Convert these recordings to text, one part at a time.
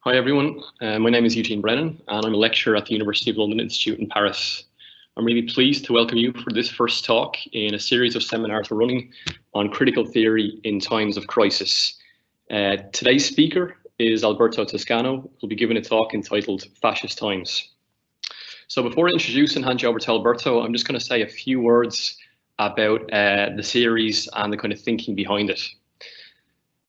Hi everyone, my name is Eugene Brennan and I'm a lecturer at the University of London Institute in Paris. I'm really pleased to welcome you for this first talk in a series of seminars we're running on critical theory in times of crisis. Today's speaker is Alberto Toscano, who'll be giving a talk entitled Fascist Times. So before I introduce and hand you over to Alberto, I'm just going to say a few words about the series and the kind of thinking behind it.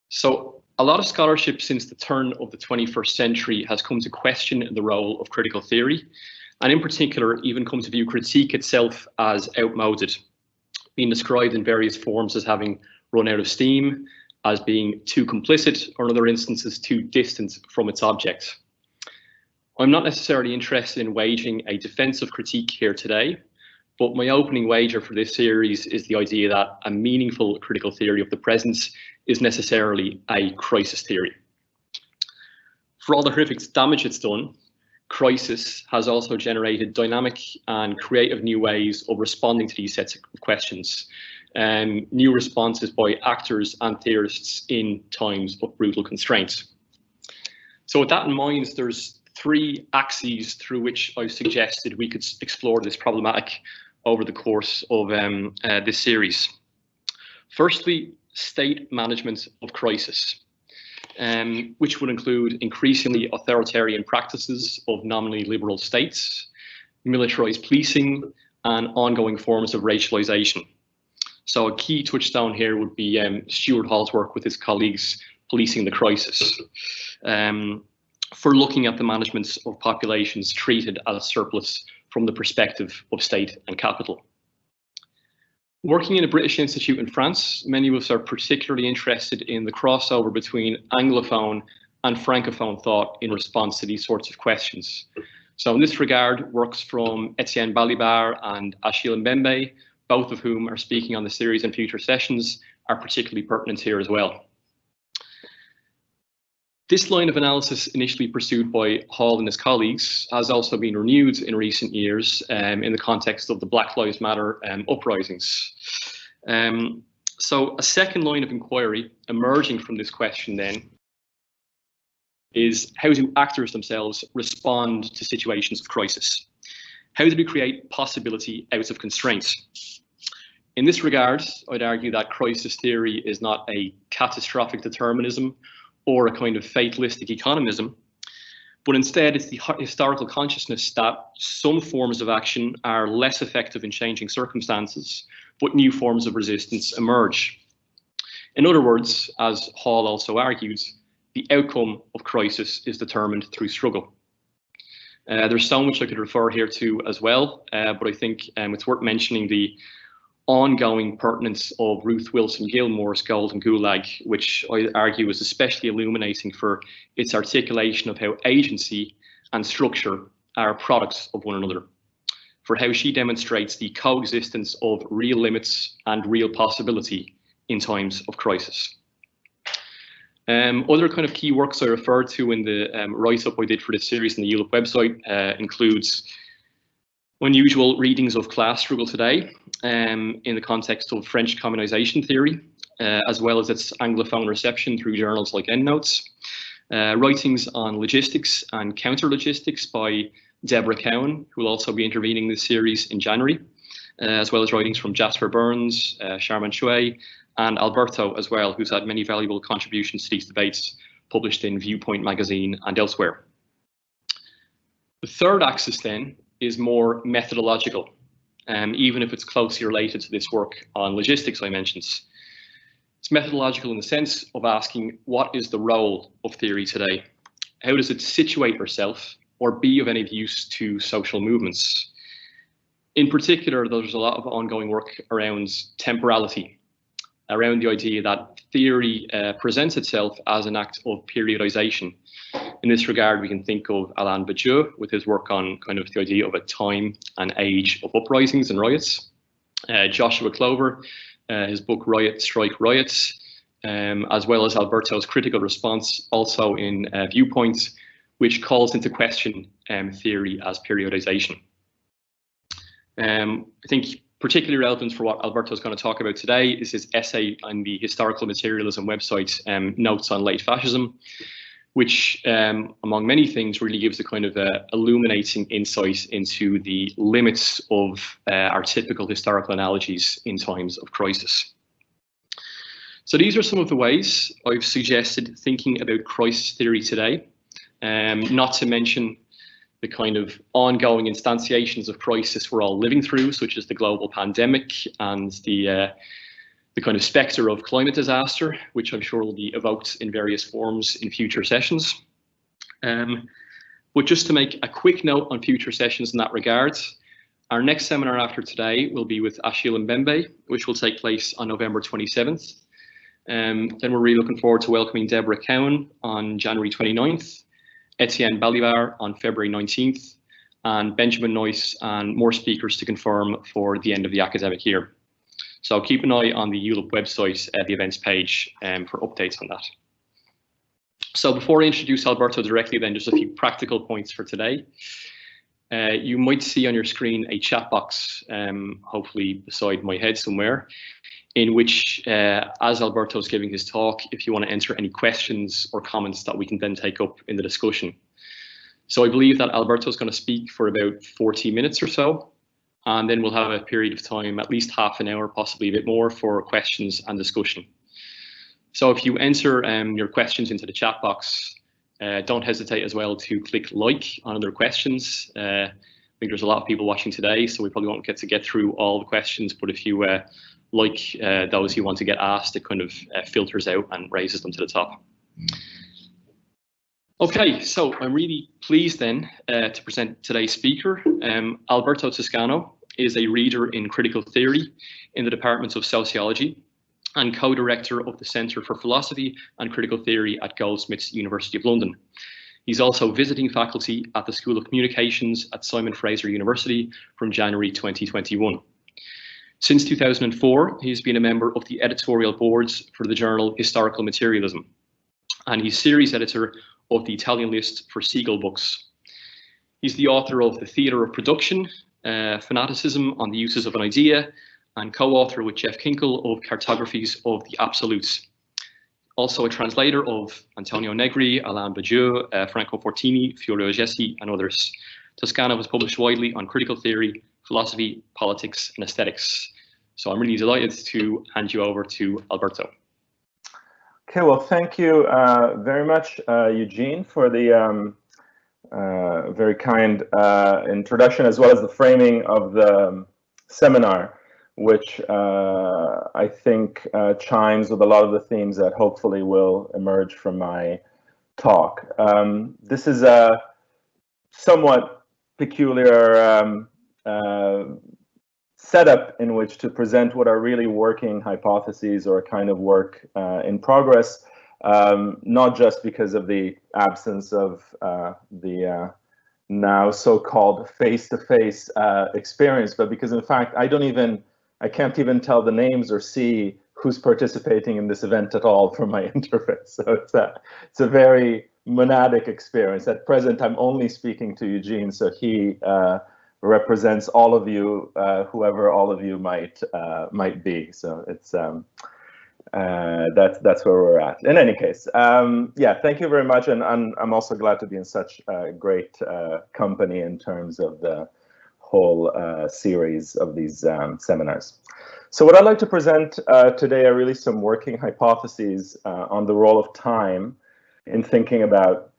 So a lot of scholarship since the turn of the 21st century has come to question the role of critical theory, and in particular even come to view critique itself as outmoded, being described in various forms as having run out of steam, as being too complicit, or in other instances too distant from its object. I'm not necessarily interested in waging a defensive critique here today, but my opening wager for this series is the idea that a meaningful critical theory of the present is necessarily a crisis theory. For all the horrific damage it's done, crisis has also generated dynamic and creative new ways of responding to these sets of questions, and new responses by actors and theorists in times of brutal constraints. So with that in mind, there's three axes through which I've suggested we could explore this problematic over the course of this series. Firstly, state management of crisis, which would include increasingly authoritarian practices of nominally liberal states, militarized policing, and ongoing forms of racialization. So a key touchstone here would be Stuart Hall's work with his colleagues policing the crisis, for looking at the management of populations treated as surplus from the perspective of state and capital. Working in a British institute in France, many of us are particularly interested in the crossover between Anglophone and Francophone thought in response to these sorts of questions. So in this regard, works from Etienne Balibar and Achille Mbembe, both of whom are speaking on the series in future sessions, are particularly pertinent here as well. This line of analysis, initially pursued by Hall and his colleagues, has also been renewed in recent years in the context of the Black Lives Matter uprisings. So a second line of inquiry emerging from this question then is, how do actors themselves respond to situations of crisis? How do we create possibility out of constraints? In this regard, I'd argue that crisis theory is not a catastrophic determinism or a kind of fatalistic economism, but instead it's the historical consciousness that some forms of action are less effective in changing circumstances, but new forms of resistance emerge. In other words, as Hall also argued, the outcome of crisis is determined through struggle. There's so much I could refer here to as well, but I think it's worth mentioning the ongoing pertinence of Ruth Wilson Gilmore's Golden Gulag, which I argue is especially illuminating for its articulation of how agency and structure are products of one another, for how she demonstrates the coexistence of real limits and real possibility in times of crisis. Other kind of key works I referred to in the write-up I did for this series on the ULIP website includes unusual readings of class struggle today in the context of French communization theory, as well as its Anglophone reception through journals like EndNotes, writings on logistics and counter-logistics by Deborah Cowan, who will also be intervening in this series in January, as well as writings from Jasper Burns, Sharman Shui, and Alberto as well, who's had many valuable contributions to these debates published in Viewpoint magazine and elsewhere. The third axis then is more methodological, even if it's closely related to this work on logistics I mentioned. It's methodological in the sense of asking, what is the role of theory today? How does it situate itself or be of any use to social movements? In particular, there's a lot of ongoing work around temporality, around the idea that theory presents itself as an act of periodization. In this regard, we can think of Alain Badiou with his work on kind of the idea of a time and age of uprisings and riots. Joshua Clover, his book Riot, Strike, Riots, as well as Alberto's critical response also in Viewpoints, which calls into question theory as periodization. I think particularly relevant for what Alberto is going to talk about today is his essay on the historical materialism website, Notes on Late Fascism, which, among many things, really gives a kind of illuminating insight into the limits of our typical historical analogies in times of crisis. So these are some of the ways I've suggested thinking about crisis theory today, not to mention the kind of ongoing instantiations of crisis we're all living through, such as the global pandemic and the kind of spectre of climate disaster, which I'm sure will be evoked in various forms in future sessions. But just to make a quick note on future sessions in that regard, our next seminar after today will be with Achille Mbembe, which will take place on November 27th. Then we're really looking forward to welcoming Deborah Cowan on January 29th, Etienne Balibar on February 19th, and Benjamin Noyce and more speakers to confirm for the end of the academic year. So keep an eye on the ULIP website, the events page, for updates on that. So before I introduce Alberto directly, then just a few practical points for today. You might see on your screen a chat box, hopefully beside my head somewhere, in which, as Alberto is giving his talk, if you want to enter any questions or comments that we can then take up in the discussion. So I believe that Alberto is going to speak for about 40 minutes or so, and then we'll have a period of time, at least half an hour, possibly a bit more, for questions and discussion. So if you enter your questions into the chat box, don't hesitate as well to click like on other questions. I think there's a lot of people watching today, so we probably won't get to get through all the questions, but if you like those you want to get asked, it kind of filters out and raises them to the top. Okay, so I'm really pleased then to present today's speaker. Alberto Toscano is a reader in critical theory in the Department of Sociology and co-director of the Centre for Philosophy and Critical Theory at Goldsmiths, University of London. He's also visiting faculty at the School of Communications at Simon Fraser University from January 2021. Since 2004, he's been a member of the editorial boards for the journal Historical Materialism, and he's series editor of the Italian list for Siegel books. He's the author of The Theatre of Production, Fanaticism on the Uses of an Idea, and co-author with Jeff Kinkle of Cartographies of the Absolutes. Also a translator of Antonio Negri, Alain Badiou, Franco Fortini, Fiorio Gessi, and others. Toscano has published widely on critical theory, philosophy, politics, and aesthetics. So I'm really delighted to hand you over to Alberto. Okay, well, thank you very much, Eugene, for the very kind introduction, as well as the framing of the seminar, which I think chimes with a lot of the themes that hopefully will emerge from my talk. This is a somewhat peculiar setup in which to present what are really working hypotheses or a kind of work in progress, not just because of the absence of the now so-called face-to-face experience, but because in fact I can't even tell the names or see who's participating in this event at all from my interface. So it's a very monadic experience. At present, I'm only speaking to Eugene, so he represents all of you, whoever all of you might be. So it's that's where we're at. In any case, yeah, thank you very much, and I'm also glad to be in such great company in terms of the whole series of these seminars. So what I'd like to present today are really some working hypotheses on the role of time in thinking about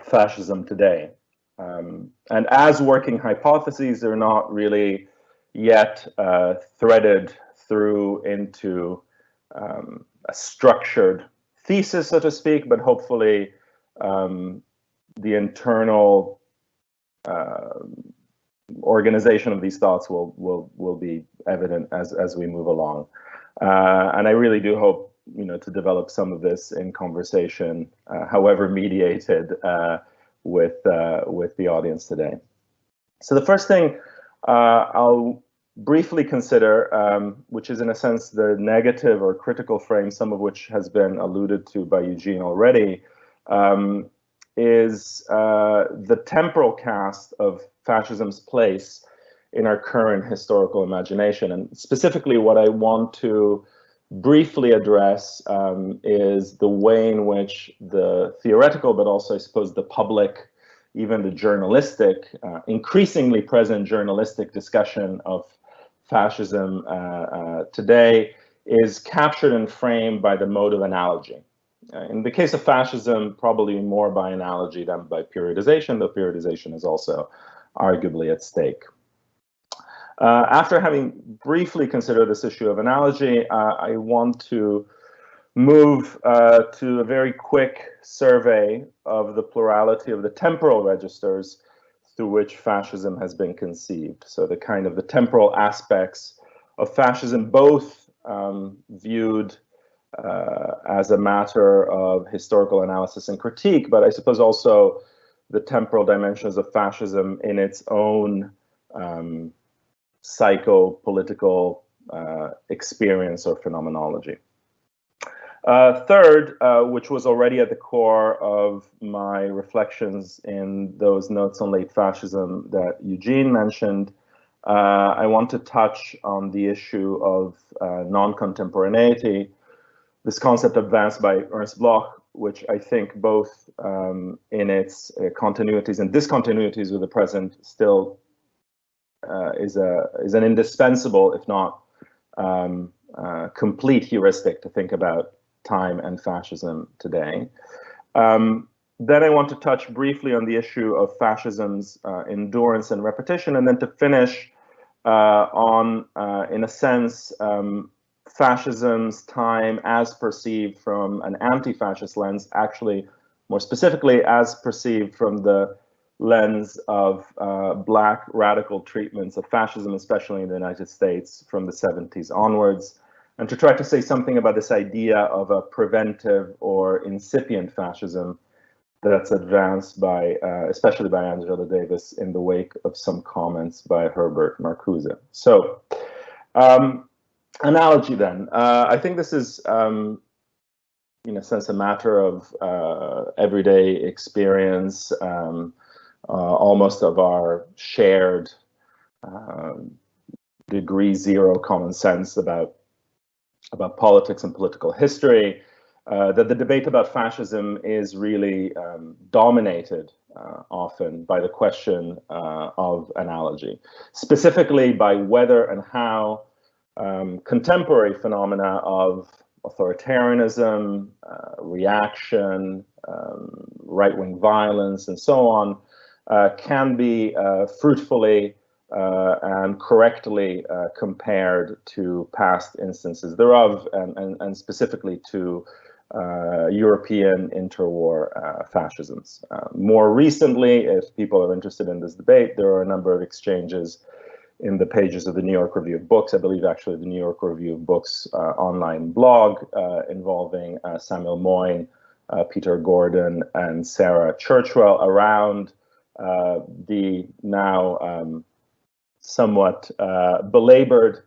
fascism today. And as working hypotheses, they're not really yet threaded through into a structured thesis, so to speak, but hopefully the internal organization of these thoughts will be evident as we move along. And I really do hope, to develop some of this in conversation, however mediated, with the audience today. So the first thing I'll briefly consider, which is in a sense the negative or critical frame, some of which has been alluded to by Eugene already, is the temporal cast of fascism's place in our current historical imagination. And specifically what I want to briefly address is the way in which the theoretical, but also I suppose the public, even the journalistic, increasingly present journalistic discussion of fascism today is captured and framed by the mode of analogy. In the case of fascism, probably more by analogy than by periodization, though periodization is also arguably at stake. After having briefly considered this issue of analogy, I want to move to a very quick survey of the plurality of the temporal registers through which fascism has been conceived. So the kind of the temporal aspects of fascism, both viewed as a matter of historical analysis and critique, but I suppose also the temporal dimensions of fascism in its own psycho-political experience or phenomenology. Third, which was already at the core of my reflections in those notes on late fascism that Eugene mentioned, I want to touch on the issue of non-contemporaneity, this concept advanced by Ernst Bloch, which I think both in its continuities and discontinuities with the present still is an indispensable, if not complete heuristic to think about time and fascism today. Then I want to touch briefly on the issue of fascism's endurance and repetition, and then to finish on, in a sense, fascism's time as perceived from an anti-fascist lens, actually more specifically as perceived from the lens of Black radical treatments of fascism, especially in the United States from the 70s onwards, and to try to say something about this idea of a preventive or incipient fascism that's advanced by, especially by Angela Davis in the wake of some comments by Herbert Marcuse. So, analogy then. I think this is, in a sense, a matter of everyday experience, almost of our shared degree zero common sense about politics and political history, that the debate about fascism is really dominated often by the question of analogy, specifically by whether and how contemporary phenomena of authoritarianism, reaction, right-wing violence, and so on, can be fruitfully and correctly compared to past instances thereof, and specifically to European interwar fascisms. More recently, if people are interested in this debate, there are a number of exchanges in the pages of the New York Review of Books, I believe actually the New York Review of Books online blog, involving Samuel Moyn, Peter Gordon, and Sarah Churchwell around the now somewhat belabored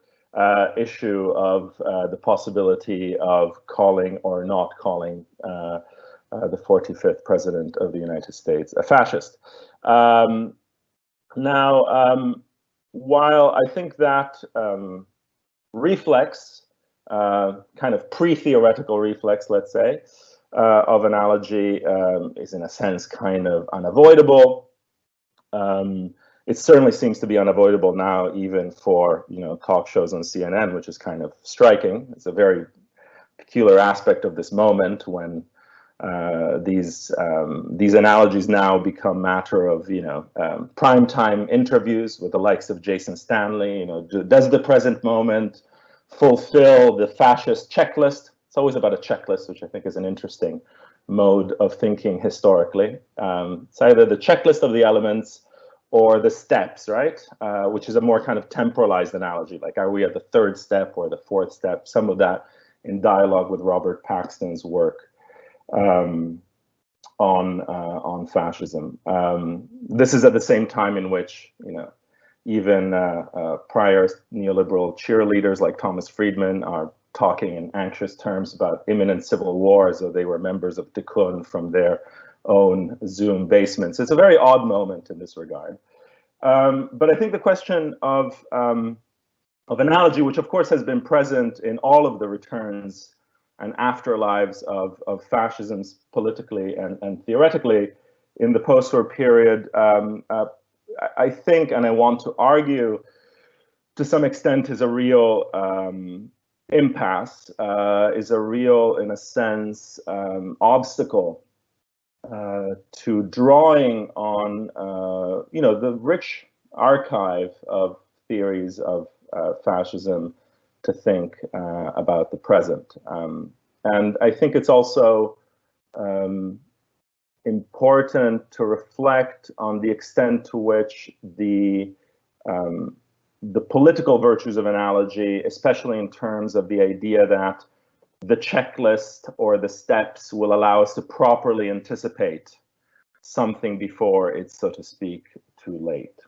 issue of the possibility of calling or not calling the 45th President of the United States a fascist. While I think that reflex, kind of pre-theoretical reflex, let's say, of analogy is in a sense kind of unavoidable, it certainly seems to be unavoidable now, even for talk shows on CNN, which is kind of striking. It's a very peculiar aspect of this moment when these analogies now become matter of primetime interviews with the likes of Jason Stanley. Does the present moment fulfill the fascist checklist? It's always about a checklist, which I think is an interesting mode of thinking historically. It's either the checklist of the elements or the steps, right? Which is a more kind of temporalized analogy. Like, are we at the third step or the fourth step? Some of that in dialogue with Robert Paxton's work on fascism. This is at the same time in which even prior neoliberal cheerleaders like Thomas Friedman are talking in anxious terms about imminent civil war as though they were members of Tikkun from their own Zoom basements. It's a very odd moment in this regard. But I think the question of analogy, which of course has been present in all of the returns and afterlives of fascisms politically and theoretically in the post-war period. I think, and I want to argue, to some extent, is a real impasse, is a real, in a sense, obstacle to drawing on, the rich archive of theories of fascism to think about the present. And I think it's also important to reflect on the extent to which the political virtues of analogy, especially in terms of the idea that the checklist or the steps will allow us to properly anticipate something before it's, so to speak, too late.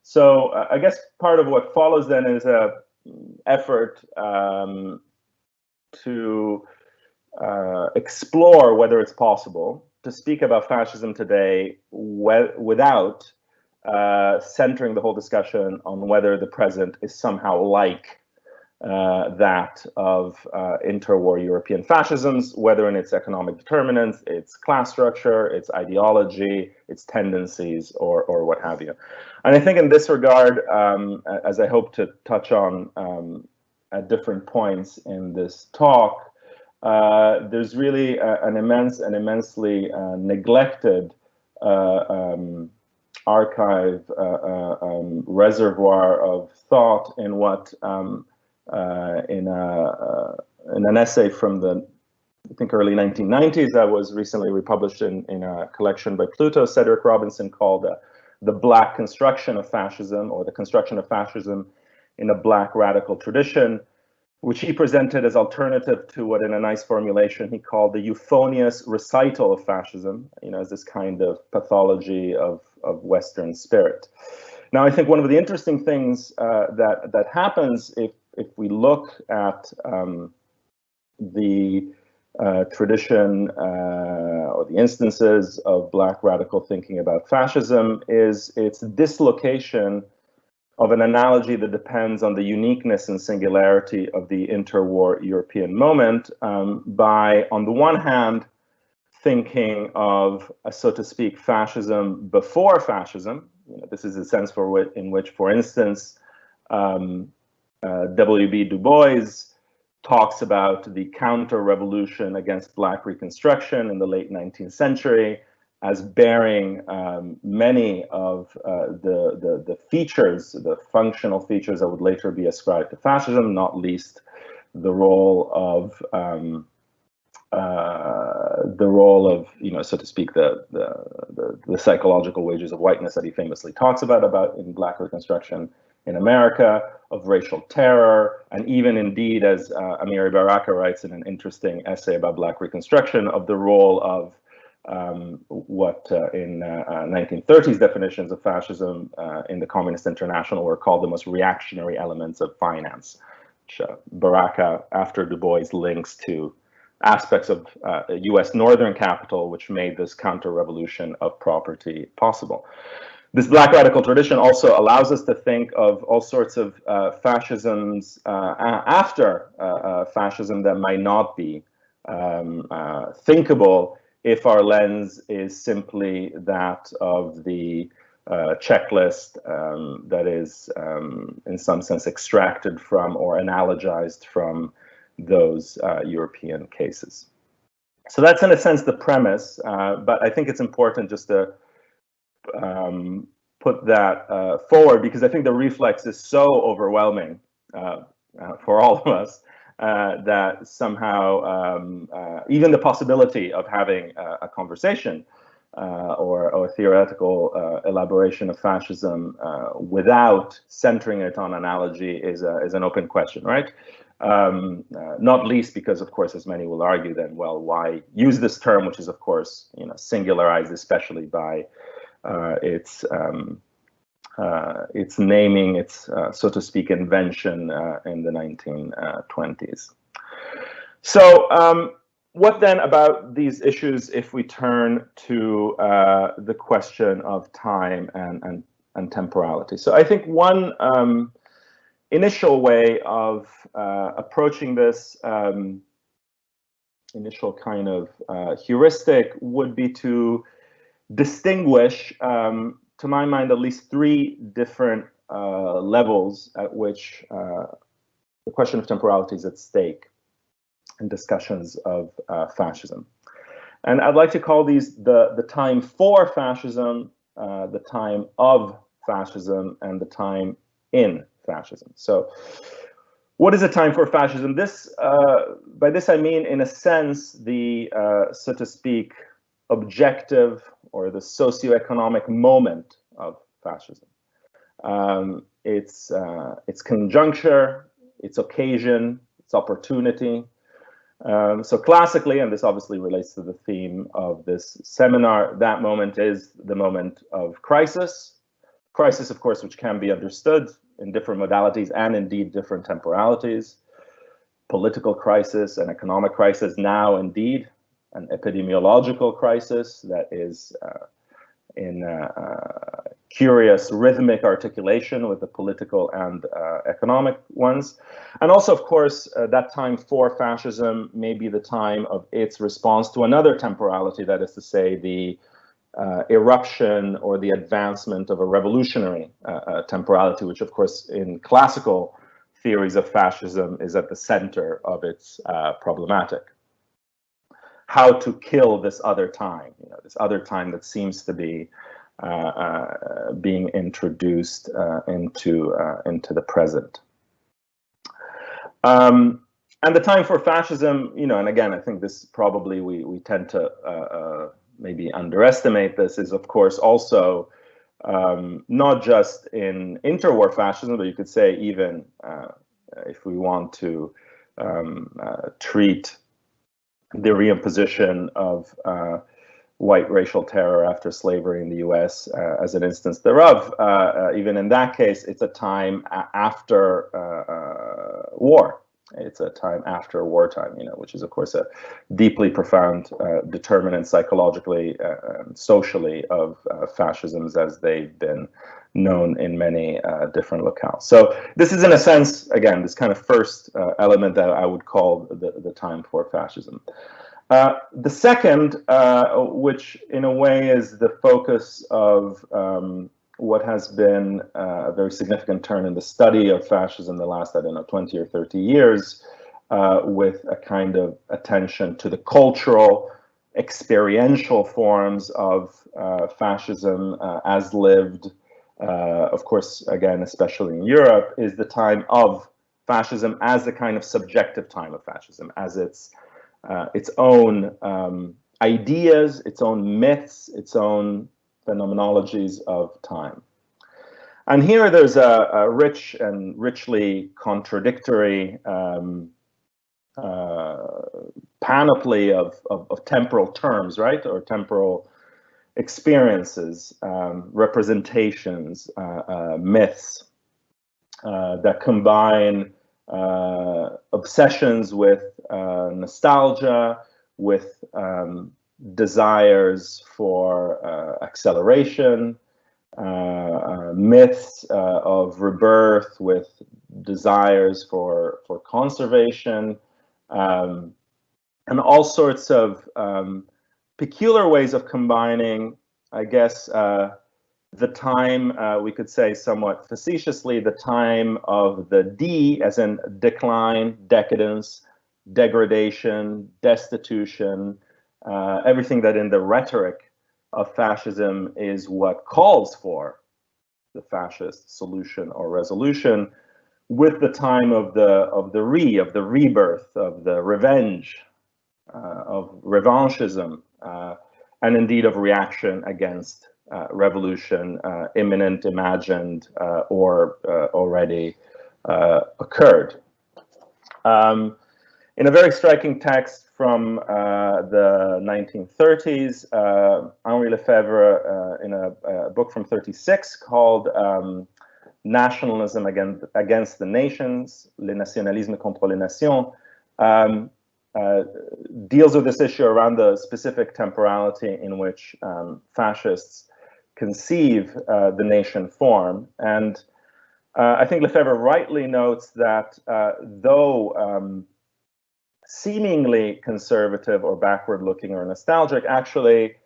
So I guess part of what follows then is a effort to explore whether it's possible to speak about fascism today without centering the whole discussion on whether the present is somehow like that of interwar European fascisms, whether in its economic determinants, its class structure, its ideology, its tendencies, or what have you. And I think in this regard, as I hope to touch on at different points in this talk, there's really an immensely neglected archive reservoir of thought in what in an essay from the, I think, early 1990s that was recently republished in a collection by Pluto, Cedric Robinson, called The Black Construction of Fascism, or The Construction of Fascism in a Black Radical Tradition, which he presented as alternative to what, in a nice formulation, he called the euphonious recital of fascism, as this kind of pathology of Western spirit. Now, I think one of the interesting things that happens if we look at the tradition or the instances of Black radical thinking about fascism is its dislocation of an analogy that depends on the uniqueness and singularity of the interwar European moment by, on the one hand, thinking of, so to speak, fascism before fascism. This is a sense in which, for instance, W.B. Du Bois talks about the counter-revolution against Black Reconstruction in the late 19th century as bearing many of the features, the functional features that would later be ascribed to fascism, not least the role of, so to speak, the psychological wages of whiteness that he famously talks about in Black Reconstruction in America, of racial terror, and even indeed, as Amiri Baraka writes in an interesting essay about Black Reconstruction, of the role of what in 1930s definitions of fascism in the Communist International were called the most reactionary elements of finance, which Baraka, after Du Bois, links to aspects of US Northern capital, which made this counter-revolution of property possible. This Black radical tradition also allows us to think of all sorts of fascisms after fascism that might not be thinkable if our lens is simply that of the checklist that is, in some sense, extracted from or analogized from those European cases. So that's, in a sense, the premise, but I think it's important just to put that forward, because I think the reflex is so overwhelming for all of us that somehow even the possibility of having a conversation or theoretical elaboration of fascism without centering it on analogy is an open question, right? Not least because, of course, as many will argue, then, well, why use this term, which is, of course, singularized, especially by its naming, its so to speak, invention in the 1920s. So, what then about these issues if we turn to the question of time and temporality? So, I think one initial way of approaching this, initial kind of heuristic, would be to distinguish, to my mind, at least three different levels at which the question of temporality is at stake in discussions of fascism. And I'd like to call these the time for fascism, the time of fascism, and the time in fascism. So what is a time for fascism? This, by this I mean, in a sense, the, so to speak, objective or the socioeconomic moment of fascism. Its conjuncture, its occasion, its opportunity. So classically, and this obviously relates to the theme of this seminar, that moment is the moment of crisis. Crisis, of course, which can be understood in different modalities and indeed different temporalities. Political crisis, an economic crisis, now indeed an epidemiological crisis that is in curious rhythmic articulation with the political and economic ones. And also, of course, that time for fascism may be the time of its response to another temporality, that is to say, the eruption or the advancement of a revolutionary temporality, which, of course, in classical theories of fascism is at the center of its problematic. How to kill this other time, this other time that seems to be being introduced into the present. And the time for fascism, and again, I think this probably we tend to maybe underestimate this, is of course also not just in interwar fascism, but you could say even if we want to treat the reimposition of white racial terror after slavery in the US as an instance thereof, even in that case, it's a time after war. It's a time after wartime, which is, of course, a deeply profound determinant psychologically, socially of fascisms as they've been known in many different locales. So this is, in a sense, again, this kind of first element that I would call the time for fascism. The second, which in a way is the focus of what has been a very significant turn in the study of fascism the last, 20 or 30 years, with a kind of attention to the cultural, experiential forms of fascism as lived, of course, again, especially in Europe, is the time of fascism as the kind of subjective time of fascism, as its own ideas, its own myths, its own phenomenologies of time. And here there's a rich and richly contradictory panoply of temporal terms, right? Or temporal experiences, representations, myths that combine obsessions with nostalgia, with desires for acceleration, myths of rebirth with desires for conservation, and all sorts of peculiar ways of combining, I guess, the time, we could say somewhat facetiously, the time of the D, as in decline, decadence, degradation, destitution, everything that in the rhetoric of fascism is what calls for the fascist solution or resolution, with the time of the rebirth, of the revenge, of revanchism, and indeed of reaction against revolution, imminent, imagined, or already occurred. In a very striking text from the 1930s, Henri Lefebvre, in a book from 1936 called Nationalism Against the Nations, Le Nationalisme contre les Nations, deals with this issue around the specific temporality in which fascists conceive the nation form. And I think Lefebvre rightly notes that though seemingly conservative or backward-looking or nostalgic, actually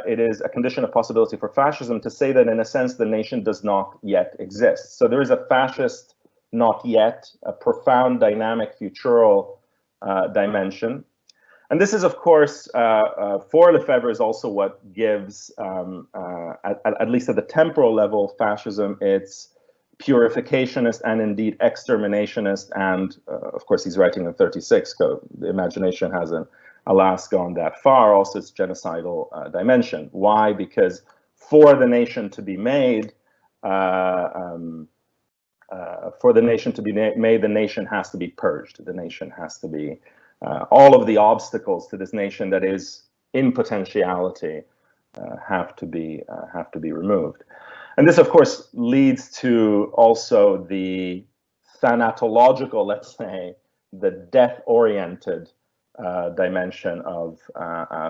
it is a condition of possibility for fascism to say that in a sense the nation does not yet exist. So there is a fascist not yet, a profound dynamic futural dimension. And this is, of course, for Lefebvre is also what gives, at least at the temporal level, fascism its purificationist and indeed exterminationist, and of course he's writing in 36, so the imagination hasn't, alas, gone that far, also its genocidal dimension. Why? Because for the nation to be made, the nation has to be purged. The nation has to be, all of the obstacles to this nation that is in potentiality have to be removed. And this, of course, leads to also the thanatological, let's say, the death-oriented dimension of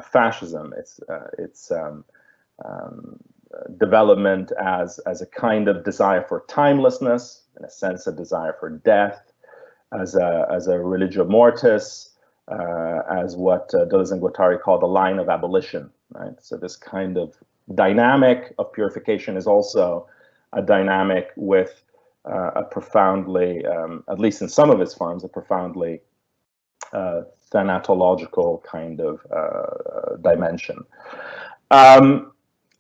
fascism. Its development as a kind of desire for timelessness, in a sense, a desire for death, as a religio mortis, as what Deleuze and Guattari call the line of abolition, right? So this kind of dynamic of purification is also a dynamic with a profoundly, at least in some of its forms, a profoundly thanatological kind of dimension.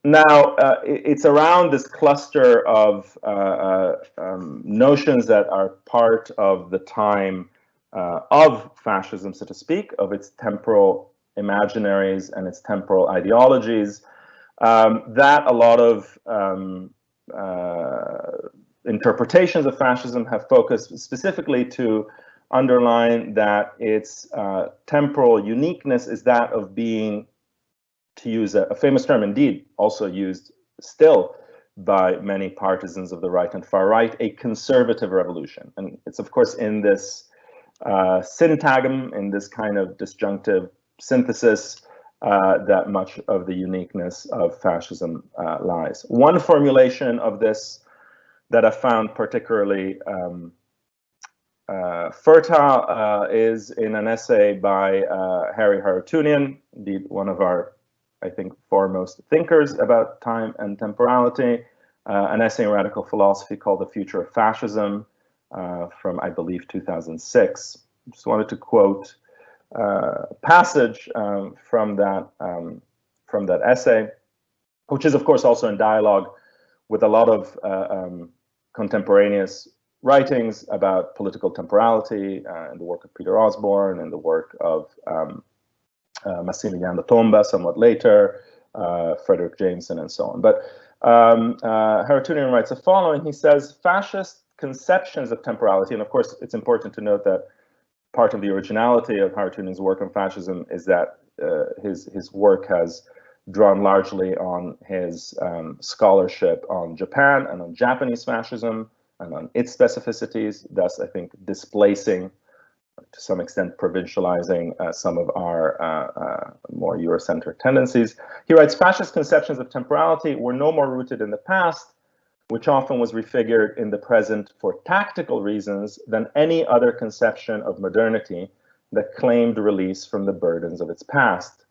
Now, it's around this cluster of notions that are part of the time of fascism, so to speak, of its temporal imaginaries and its temporal ideologies, that a lot of interpretations of fascism have focused specifically to underline that its temporal uniqueness is that of being, to use a famous term indeed, also used still by many partisans of the right and far right, a conservative revolution. And it's, of course, in this syntagm, in this kind of disjunctive synthesis, that much of the uniqueness of fascism lies. One formulation of this that I found particularly fertile is in an essay by Harry Haroutunian, indeed one of our, I think, foremost thinkers about time and temporality, an essay in radical philosophy called The Future of Fascism from, I believe, 2006. Just wanted to quote a passage from that essay, which is, of course, also in dialogue with a lot of contemporaneous writings about political temporality in the work of Peter Osborne and the work of Massimiliano Tomba somewhat later, Frederick Jameson, and so on. But Haroutunian writes the following. He says, fascist conceptions of temporality, and of course it's important to note that part of the originality of Haroutunian's work on fascism is that his work has drawn largely on his scholarship on Japan and on Japanese fascism and on its specificities, thus I think displacing, to some extent provincializing some of our more Eurocentric tendencies. He writes, fascist conceptions of temporality were no more rooted in the past, which often was refigured in the present for tactical reasons, than any other conception of modernity that claimed release from the burdens of its past.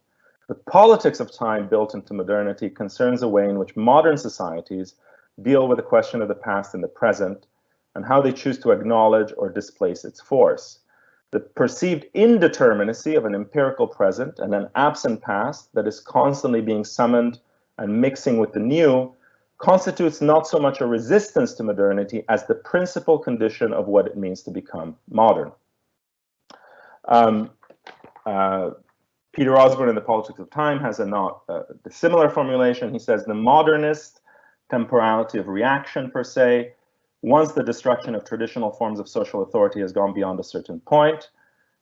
The politics of time built into modernity concerns a way in which modern societies deal with the question of the past and the present, and how they choose to acknowledge or displace its force. The perceived indeterminacy of an empirical present and an absent past that is constantly being summoned and mixing with the new constitutes not so much a resistance to modernity as the principal condition of what it means to become modern. Peter Osborne in The Politics of Time has a not similar formulation. He says, the modernist temporality of reaction, per se, once the destruction of traditional forms of social authority has gone beyond a certain point.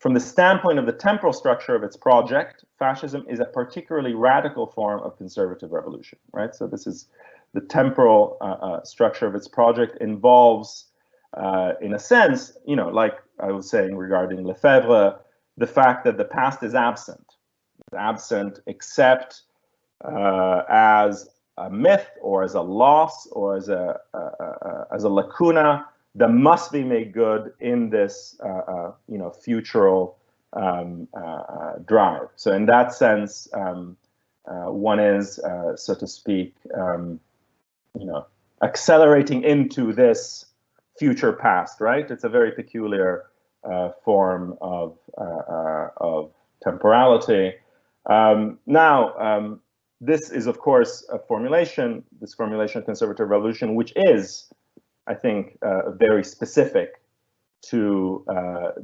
From the standpoint of the temporal structure of its project, fascism is a particularly radical form of conservative revolution, right? So this is the temporal structure of its project involves, in a sense, you know, like I was saying regarding Lefebvre, the fact that the past is absent except as a myth or as a loss or as a lacuna that must be made good in this futural drive. So in that sense, one is, so to speak, accelerating into this future past, right? It's a very peculiar form of temporality. This is, of course, a formulation, this formulation of conservative revolution, which is, I think, very specific to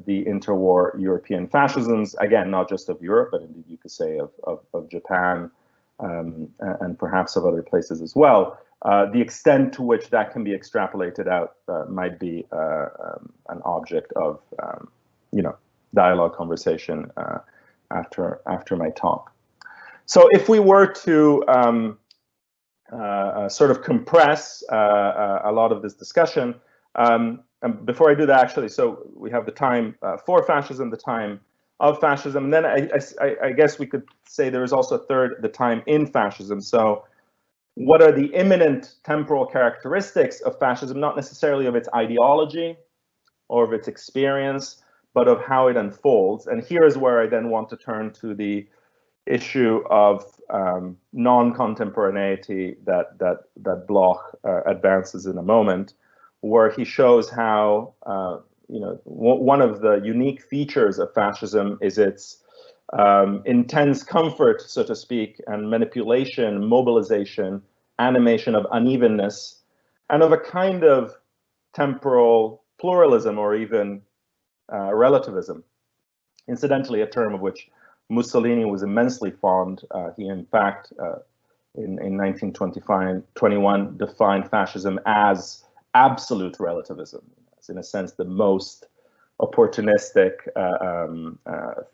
the interwar European fascisms, again, not just of Europe, but indeed you could say of Japan and perhaps of other places as well. The extent to which that can be extrapolated out might be an object of, dialogue, conversation after my talk. So if we were to sort of compress a lot of this discussion, and before I do that, actually, so we have the time for fascism, the time of fascism, and then I guess we could say there is also a third, the time in fascism. So what are the imminent temporal characteristics of fascism, not necessarily of its ideology or of its experience, but of how it unfolds? And here is where I then want to turn to the issue of non-contemporaneity that Bloch advances in a moment, where he shows how one of the unique features of fascism is its intense comfort, so to speak, and manipulation, mobilization, animation of unevenness, and of a kind of temporal pluralism or even relativism. Incidentally, a term of which Mussolini was immensely fond. He, in fact, in 1921, defined fascism as absolute relativism. It's, in a sense, the most opportunistic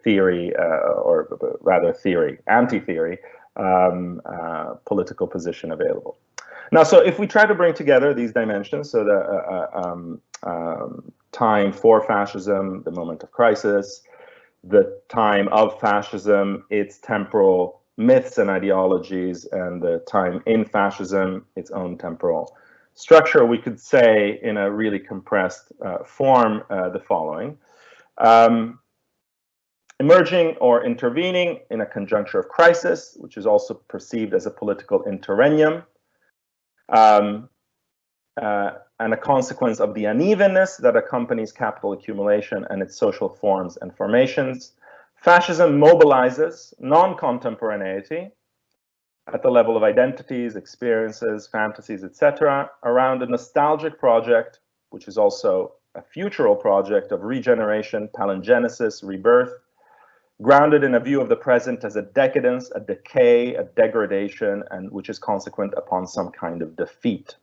theory, or rather anti-theory, political position available. Now, so if we try to bring together these dimensions, so the time for fascism, the moment of crisis, the time of fascism, its temporal myths and ideologies, and the time in fascism, its own temporal structure, we could say in a really compressed form the following. Emerging or intervening in a conjuncture of crisis, which is also perceived as a political interregnum, and a consequence of the unevenness that accompanies capital accumulation and its social forms and formations. Fascism mobilizes non-contemporaneity at the level of identities, experiences, fantasies, etc., around a nostalgic project, which is also a futural project of regeneration, palingenesis, rebirth, grounded in a view of the present as a decadence, a decay, a degradation, and which is consequent upon some kind of defeat.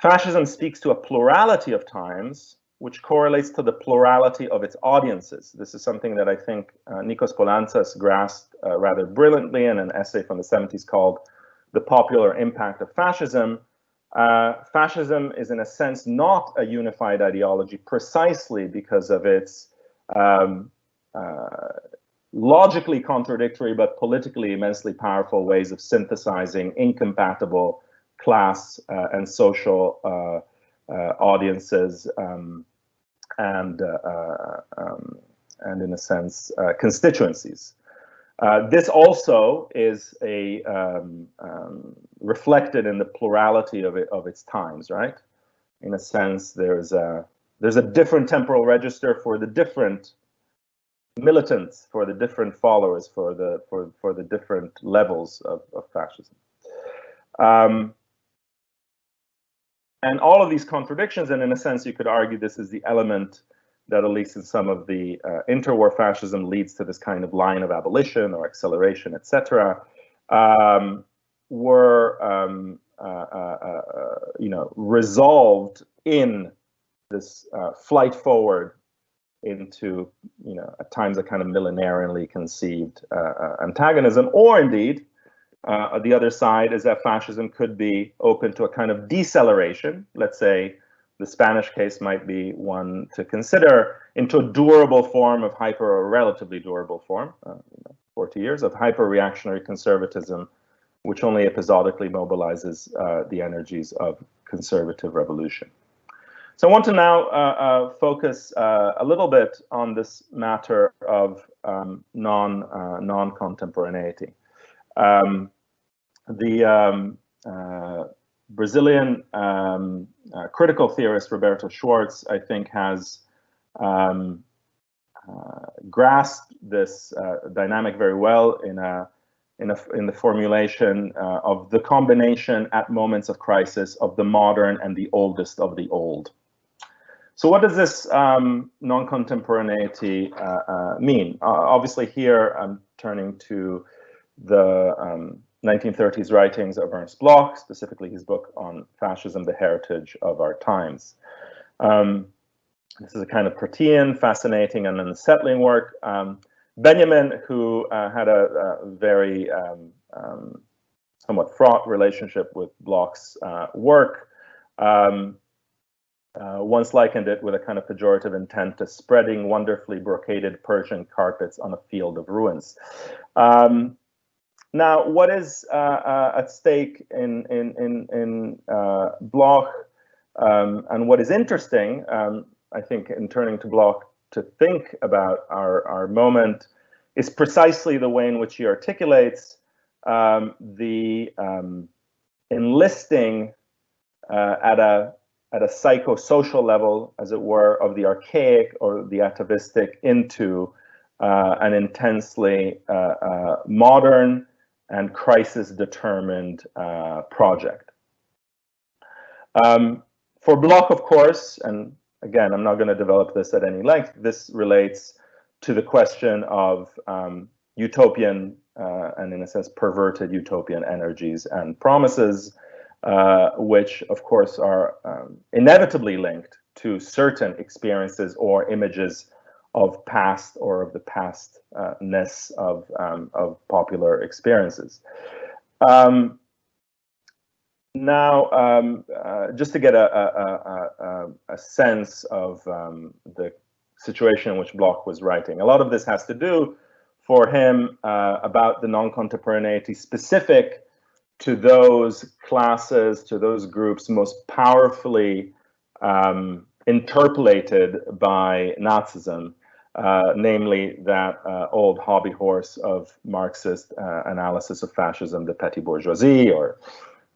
Fascism speaks to a plurality of times, which correlates to the plurality of its audiences. This is something that I think Nikos Poulantzas grasped rather brilliantly in an essay from the 70s called The Popular Impact of Fascism. Fascism is, in a sense, not a unified ideology precisely because of its logically contradictory but politically immensely powerful ways of synthesizing incompatible class and social audiences and in a sense constituencies. This also is reflected in the plurality of its times, right? In a sense, there's a different temporal register for the different militants, for the different followers, for the different levels of fascism. And all of these contradictions, and in a sense, you could argue this is the element that, at least in some of the interwar fascism, leads to this kind of line of abolition or acceleration, etc., were resolved in this flight forward into, at times a kind of millenarianly conceived antagonism, or indeed, the other side is that fascism could be open to a kind of deceleration. Let's say the Spanish case might be one to consider, into a durable form of or relatively durable form, 40 years of hyper-reactionary conservatism which only episodically mobilizes the energies of conservative revolution. So I want to now focus a little bit on this matter of non-contemporaneity. The Brazilian critical theorist Roberto Schwartz, I think, has grasped this dynamic very well in the formulation of the combination at moments of crisis of the modern and the oldest of the old. So what does this non-contemporaneity mean? Obviously here I'm turning to the 1930s writings of Ernst Bloch, specifically his book on Fascism, the Heritage of Our Times. This is a kind of Protean, fascinating and unsettling work. Benjamin, who had a very somewhat fraught relationship with Bloch's work, once likened it with a kind of pejorative intent to spreading wonderfully brocaded Persian carpets on a field of ruins. Now, what is at stake in Bloch, and what is interesting, I think, in turning to Bloch to think about our moment, is precisely the way in which he articulates the enlisting at a psychosocial level, as it were, of the archaic or the atavistic into an intensely modern and crisis-determined project. For Bloch, of course, and again, I'm not going to develop this at any length, this relates to the question of utopian and, in a sense, perverted utopian energies and promises, which, of course, are inevitably linked to certain experiences or images of past or of the pastness of popular experiences. Now, just to get a sense of the situation in which Bloch was writing, a lot of this has to do for him about the non-contemporaneity specific to those classes, to those groups most powerfully interpolated by Nazism, namely that old hobby horse of Marxist analysis of fascism, the petty bourgeoisie, or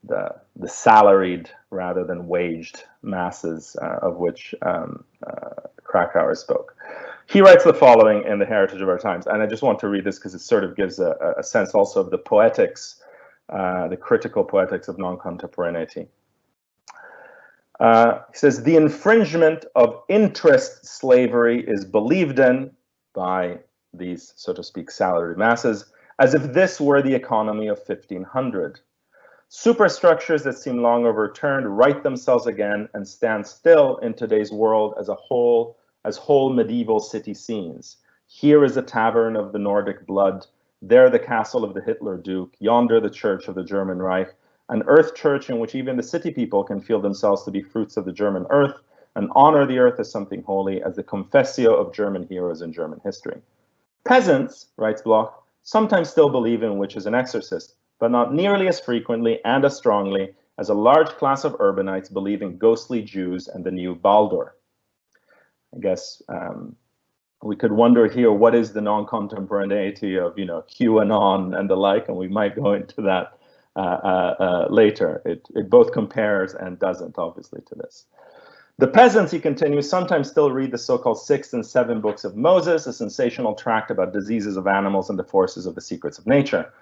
the salaried rather than waged masses of which Krakauer spoke. He writes the following in The Heritage of Our Times, and I just want to read this because it sort of gives a sense also of the poetics, the critical poetics of non-contemporaneity. He says, the infringement of interest slavery is believed in by these, so to speak, salaried masses, as if this were the economy of 1500. Superstructures that seem long overturned right themselves again and stand still in today's world as whole medieval city scenes. Here is a tavern of the Nordic blood, there the castle of the Hitler Duke, yonder the church of the German Reich, an earth church in which even the city people can feel themselves to be fruits of the German earth and honor the earth as something holy, as the confessio of German heroes in German history. Peasants, writes Bloch, sometimes still believe in witches and exorcists, but not nearly as frequently and as strongly as a large class of urbanites believe in ghostly Jews and the new Baldur. I guess we could wonder here, what is the non-contemporaneity of, QAnon and the like, and we might go into that later. It both compares and doesn't, obviously, to this. The peasants, he continues, sometimes still read the so-called 6 and 7 books of Moses, a sensational tract about diseases of animals and the forces of the secrets of nature.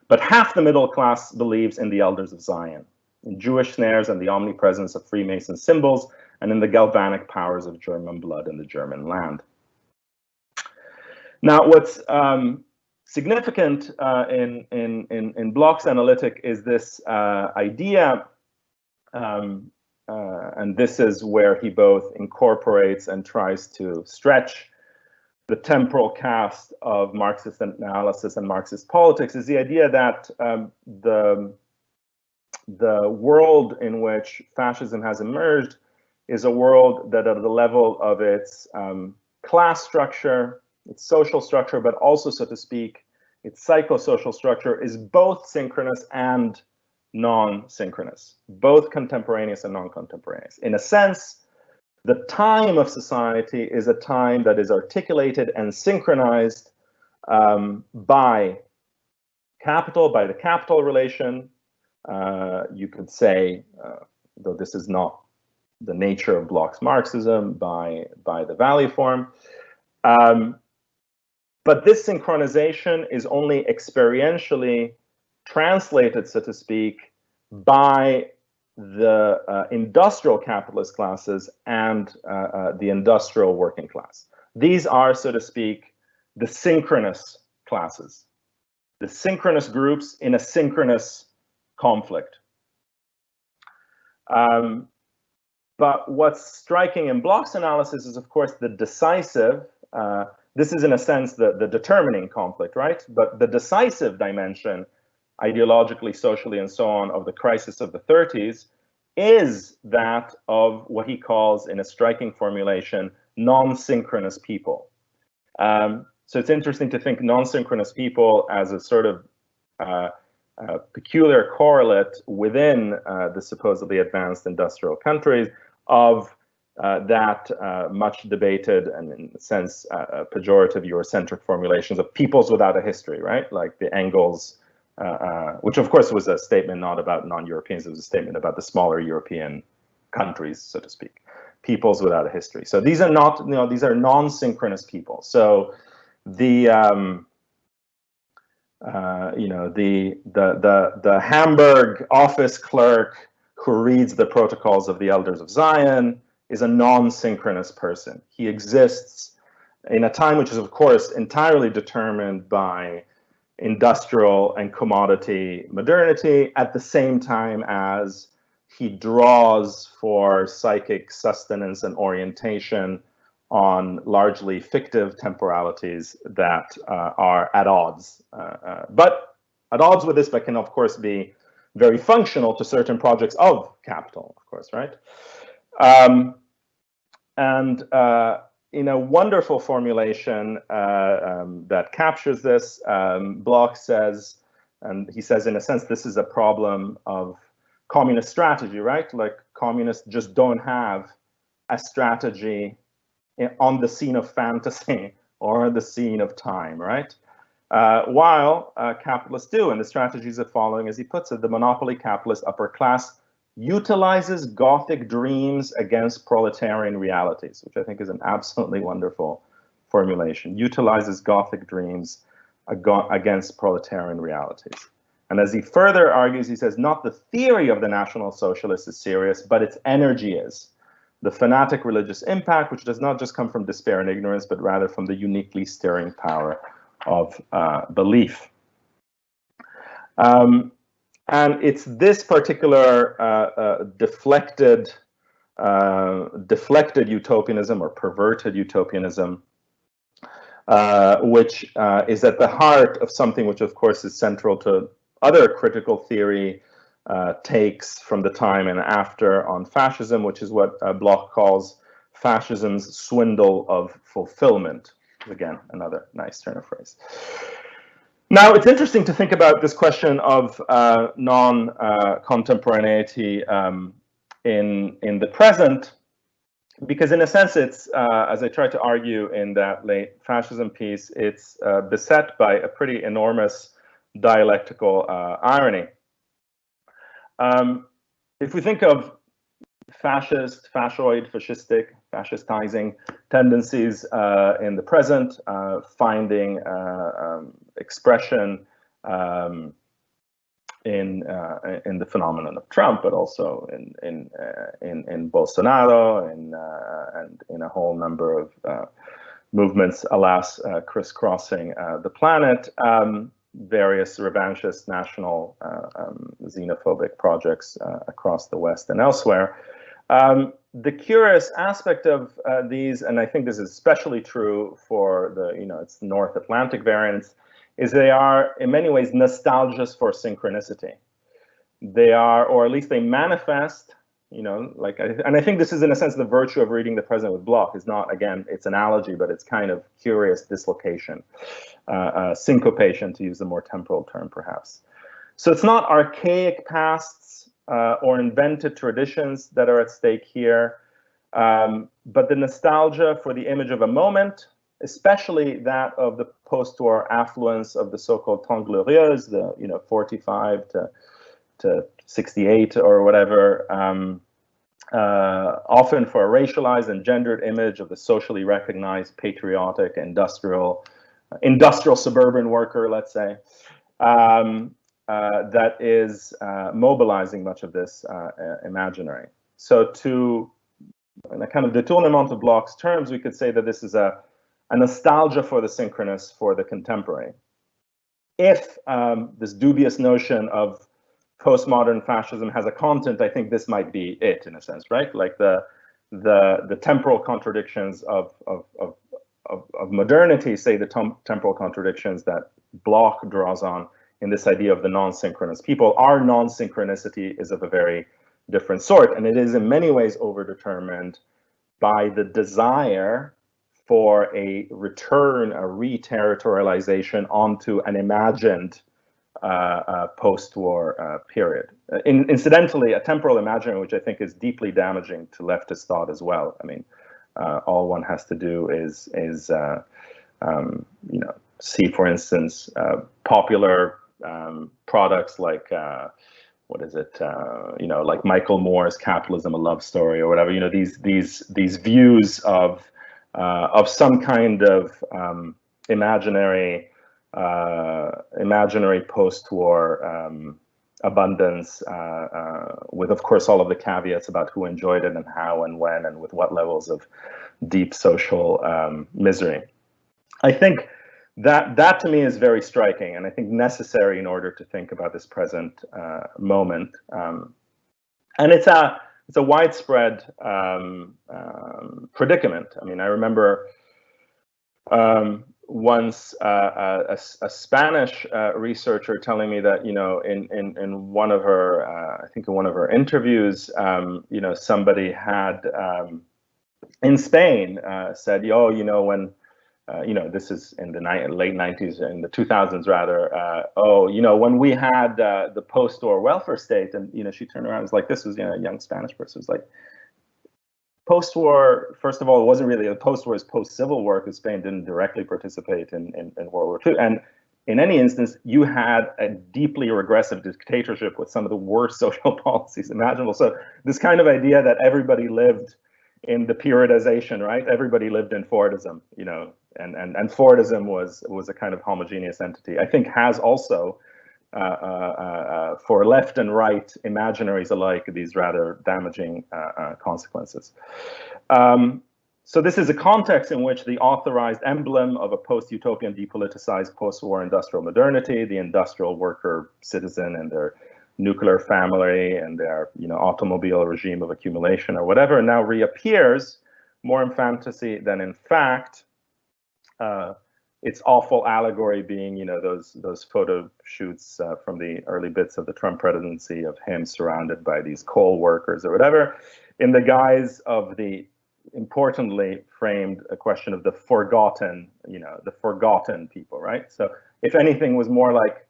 But half the middle class believes in the elders of Zion, in Jewish snares and the omnipresence of Freemason symbols, and in the galvanic powers of German blood in the German land. Now, what's significant in Bloch's analytic is this idea, and this is where he both incorporates and tries to stretch the temporal cast of Marxist analysis and Marxist politics, is the idea that the world in which fascism has emerged is a world that at the level of its class structure, its social structure, but also, so to speak, its psychosocial structure is both synchronous and non-synchronous, both contemporaneous and non-contemporaneous. In a sense, the time of society is a time that is articulated and synchronized by capital, by the capital relation. You could say, though this is not the nature of Bloch's Marxism, by the value form. But this synchronization is only experientially translated, so to speak, by the industrial capitalist classes and the industrial working class. These are, so to speak, the synchronous classes, the synchronous groups in a synchronous conflict. But what's striking in Bloch's analysis is, of course, the decisive, this is in a sense the determining conflict, right? But the decisive dimension, ideologically, socially, and so on, of the crisis of the 30s is that of what he calls, in a striking formulation, non-synchronous people. So it's interesting to think non-synchronous people as a sort of peculiar correlate within the supposedly advanced industrial countries of that much debated and, in a sense, pejorative Eurocentric formulations of peoples without a history, right? Like the Engels, which of course was a statement not about non-Europeans, it was a statement about the smaller European countries, so to speak, peoples without a history. So these are not, these are non-synchronous people. So the the Hamburg office clerk who reads the protocols of the Elders of Zion is a non-synchronous person. He exists in a time which is, of course, entirely determined by industrial and commodity modernity, at the same time as he draws for psychic sustenance and orientation on largely fictive temporalities that are at odds. But at odds with this, but can, of course, be very functional to certain projects of capital, of course, right? In a wonderful formulation that captures this, Bloch says, and he says, in a sense, this is a problem of communist strategy, right? Like communists just don't have a strategy on the scene of fantasy or the scene of time, right? While capitalists do, and the strategies are following, as he puts it, the monopoly capitalist upper class utilizes Gothic dreams against proletarian realities, which I think is an absolutely wonderful formulation. Utilizes Gothic dreams against proletarian realities. And as he further argues, he says, not the theory of the National Socialists is serious, but its energy is. The fanatic religious impact, which does not just come from despair and ignorance, but rather from the uniquely stirring power of belief. And it's this particular deflected utopianism or perverted utopianism, which is at the heart of something which, of course, is central to other critical theory takes from the time and after on fascism, which is what Bloch calls fascism's swindle of fulfillment. Again, another nice turn of phrase. Now, it's interesting to think about this question of non-contemporaneity in the present, because in a sense, it's, as I tried to argue in that late fascism piece, it's beset by a pretty enormous dialectical irony. If we think of fascist, fascoid, fascistic, fascistizing tendencies in the present, finding expression in the phenomenon of Trump, but also in Bolsonaro and in a whole number of movements, alas, crisscrossing the planet. Various revanchist, national, xenophobic projects across the West and elsewhere. The curious aspect of these, and I think this is especially true for the, it's North Atlantic variants, is they are in many ways nostalgias for synchronicity. They are, or at least they manifest You know, like, and I think this is in a sense the virtue of reading the present with Bloch is not, again, it's analogy, but it's kind of curious dislocation, syncopation, to use the more temporal term, perhaps. So it's not archaic pasts or invented traditions that are at stake here, but the nostalgia for the image of a moment, especially that of the post-war affluence of the so-called temps glorieux, the 45 to 68 or whatever, often for a racialized and gendered image of the socially recognized, patriotic, industrial suburban worker, let's say, that is mobilizing much of this imaginary. So in a kind of détournement of Bloch's terms, we could say that this is a nostalgia for the synchronous, for the contemporary. If this dubious notion of postmodern fascism has a content, I think this might be it, in a sense, right? Like the temporal contradictions of modernity, say the temporal contradictions that Bloch draws on in this idea of the non-synchronous people. Our non-synchronicity is of a very different sort, and it is in many ways overdetermined by the desire for a return, a re-territorialization onto an imagined post-war period. Incidentally, a temporal imaginary, which I think is deeply damaging to leftist thought as well. I mean, all one has to do is see, for instance, popular products like what is it? Like Michael Moore's Capitalism: A Love Story, or whatever. You know, these views of some kind of imaginary post-war abundance, with, of course, all of the caveats about who enjoyed it and how and when and with what levels of deep social misery. I think that to me is very striking, and I think necessary in order to think about this present moment. And it's a widespread predicament. I mean, I remember once a Spanish researcher telling me that, in one of her, I think in one of her interviews, somebody had in Spain said, when this is in the late 90s, in the 2000s rather, when we had the post-war welfare state, and she turned around and was like, this was a young Spanish person, was like, post-war, first of all, it wasn't really a post-war, it's post-civil war, because Spain didn't directly participate in World War II. And in any instance, you had a deeply regressive dictatorship with some of the worst social policies imaginable. So this kind of idea that everybody lived in the periodization, right? Everybody lived in Fordism, and Fordism was a kind of homogeneous entity, I think has also, for left and right imaginaries alike, these rather damaging consequences. So this is a context in which the authorized emblem of a post-utopian, depoliticized post-war industrial modernity, the industrial worker citizen and their nuclear family and their automobile regime of accumulation or whatever, now reappears more in fantasy than in fact. Its awful allegory being, those photo shoots from the early bits of the Trump presidency of him surrounded by these coal workers or whatever, in the guise of the importantly framed a question of the forgotten, the forgotten people, right? So if anything was more like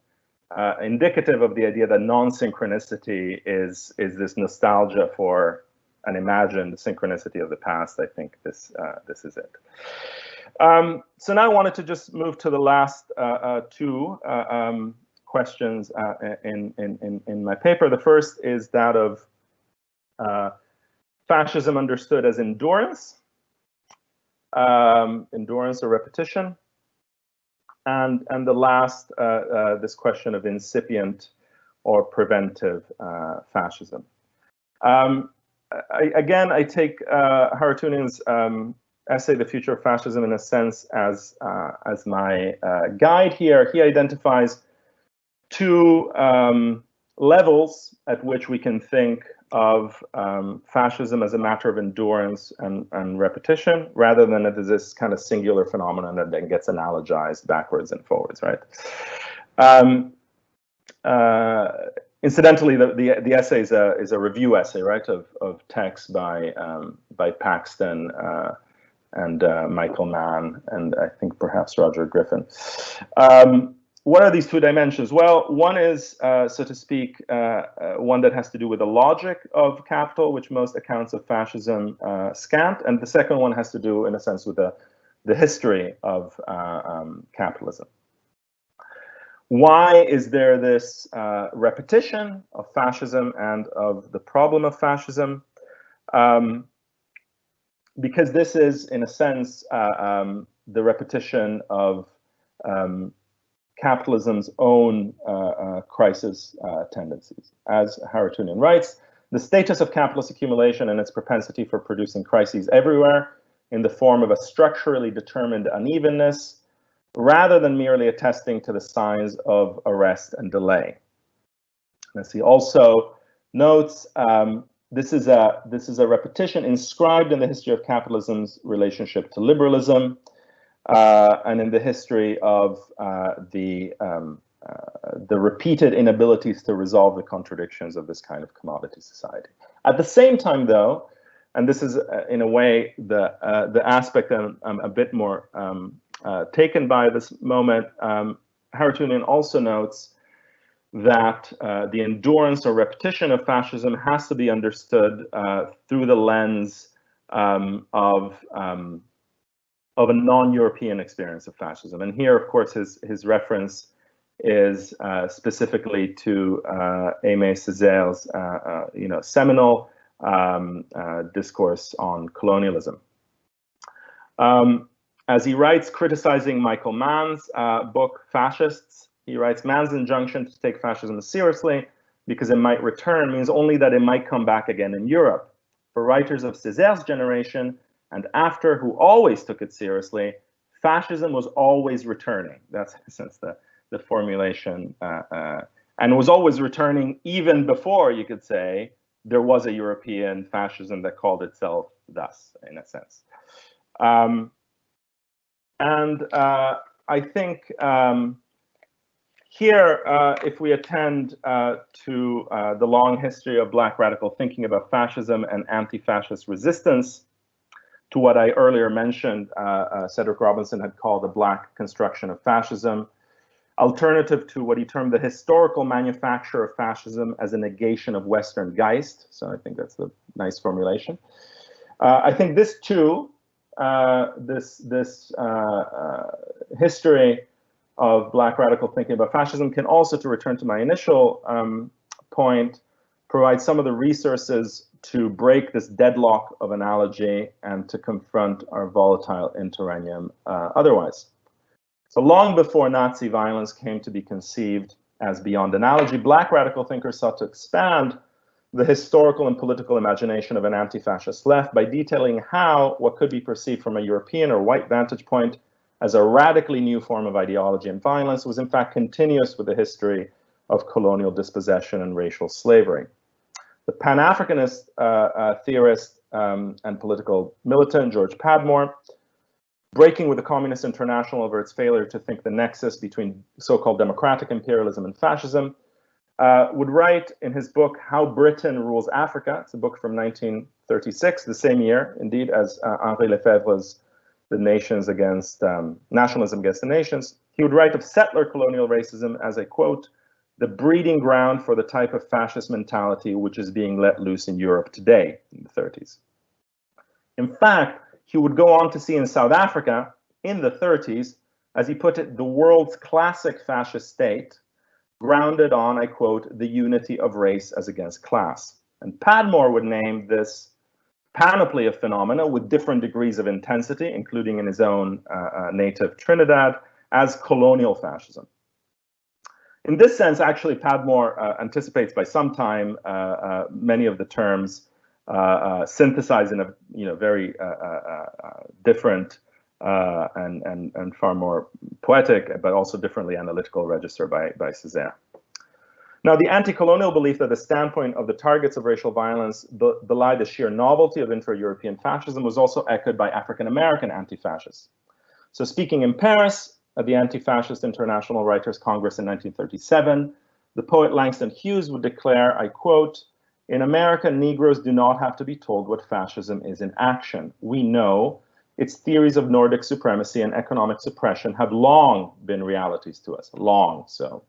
indicative of the idea that non-synchronicity is this nostalgia for an imagined synchronicity of the past, I think this is it. So now I wanted to just move to the last two questions in my paper. The first is that of fascism understood as endurance, endurance or repetition, and the last, this question of incipient or preventive fascism. I take Harutyunyan's essay, The Future of Fascism, in a sense as my guide here. He identifies two levels at which we can think of fascism as a matter of endurance and repetition, rather than it is this kind of singular phenomenon that then gets analogized backwards and forwards, right? Incidentally, the essay is a review essay, right, of texts by Paxton and Michael Mann, and I think perhaps Roger Griffin. What are these two dimensions? Well, one is, so to speak, one that has to do with the logic of capital, which most accounts of fascism scant, and the second one has to do, in a sense, with the history of capitalism. Why is there this repetition of fascism and of the problem of fascism? Because this is, in a sense, the repetition of capitalism's own crisis tendencies. As Harutunian writes, the status of capitalist accumulation and its propensity for producing crises everywhere in the form of a structurally determined unevenness, rather than merely attesting to the signs of arrest and delay. As he also notes, this is a repetition inscribed in the history of capitalism's relationship to liberalism, and in the history of the repeated inabilities to resolve the contradictions of this kind of commodity society. At the same time, though, and this is in a way the aspect that I'm a bit more taken by this moment, Harutunian also notes that the endurance or repetition of fascism has to be understood through the lens of a non-European experience of fascism. And here, of course, his reference is specifically to Aimé Césair's seminal discourse on colonialism. As he writes, criticizing Michael Mann's book, Fascists, he writes, Mann's injunction to take fascism seriously because it might return means only that it might come back again in Europe. For writers of Césair's generation and after, who always took it seriously, fascism was always returning. That's, in a sense, the formulation. And was always returning even before, you could say, there was a European fascism that called itself thus, in a sense. I think here, if we attend to the long history of Black radical thinking about fascism and anti-fascist resistance to what I earlier mentioned, Cedric Robinson had called the Black construction of fascism, alternative to what he termed the historical manufacture of fascism as a negation of Western Geist. So I think that's the nice formulation. I think this too, this history of Black radical thinking about fascism can also, to return to my initial point, provide some of the resources to break this deadlock of analogy and to confront our volatile interregnum otherwise. So long before Nazi violence came to be conceived as beyond analogy, Black radical thinkers sought to expand the historical and political imagination of an anti-fascist left by detailing how what could be perceived from a European or white vantage point as a radically new form of ideology and violence was in fact continuous with the history of colonial dispossession and racial slavery. The Pan-Africanist theorist and political militant George Padmore, breaking with the Communist International over its failure to think the nexus between so-called democratic imperialism and fascism, would write in his book, How Britain Rules Africa. It's a book from 1936, the same year, indeed, as Henri Lefebvre's The Nations Against, Nationalism Against the Nations. He would write of settler colonial racism as a, quote, the breeding ground for the type of fascist mentality which is being let loose in Europe today, in the 30s. In fact, he would go on to see in South Africa, in the 30s, as he put it, the world's classic fascist state, grounded on, I quote, the unity of race as against class. And Padmore would name this panoply of phenomena with different degrees of intensity, including in his own native Trinidad, as colonial fascism. In this sense, actually, Padmore anticipates by some time many of the terms synthesized in a very different and far more poetic, but also differently analytical register by Césaire. Now, the anti-colonial belief that the standpoint of the targets of racial violence belie the sheer novelty of intra-European fascism was also echoed by African-American anti-fascists. So speaking in Paris at the Anti-Fascist International Writers' Congress in 1937, the poet Langston Hughes would declare, I quote, "In America, Negroes do not have to be told what fascism is in action. We know its theories of Nordic supremacy and economic suppression have long been realities to us, long so."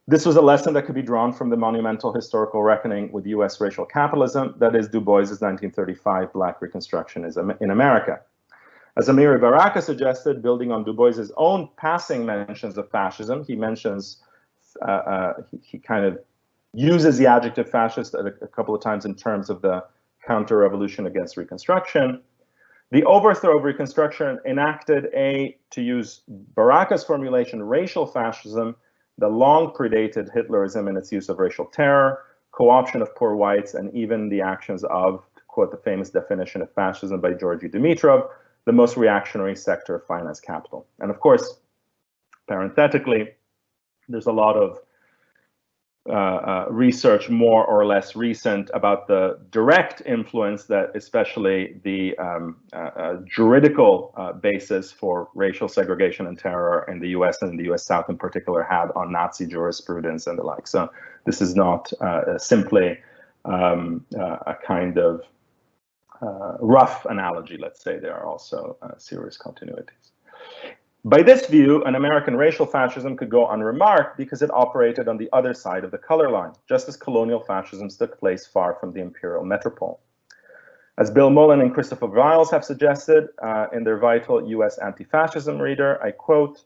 This was a lesson that could be drawn from the monumental historical reckoning with US racial capitalism, that is Du Bois's 1935 Black Reconstructionism in America. As Amiri Baraka suggested, building on Du Bois's own passing mentions of fascism, he mentions, he kind of uses the adjective fascist a couple of times in terms of the counter-revolution against Reconstruction. The overthrow of Reconstruction enacted to use Baraka's formulation, racial fascism that long predated Hitlerism in its use of racial terror, co-option of poor whites, and even the actions of, to quote the famous definition of fascism by Georgy Dimitrov, the most reactionary sector of finance capital. And of course, parenthetically, there's a lot of research, more or less recent, about the direct influence that especially the juridical basis for racial segregation and terror in the US and the US South in particular had on Nazi jurisprudence and the like. So this is not simply a kind of rough analogy, let's say. There are also serious continuities. By this view, an American racial fascism could go unremarked because it operated on the other side of the color line, just as colonial fascisms took place far from the imperial metropole. As Bill Mullen and Christopher Viles have suggested in their vital US anti-fascism reader, I quote,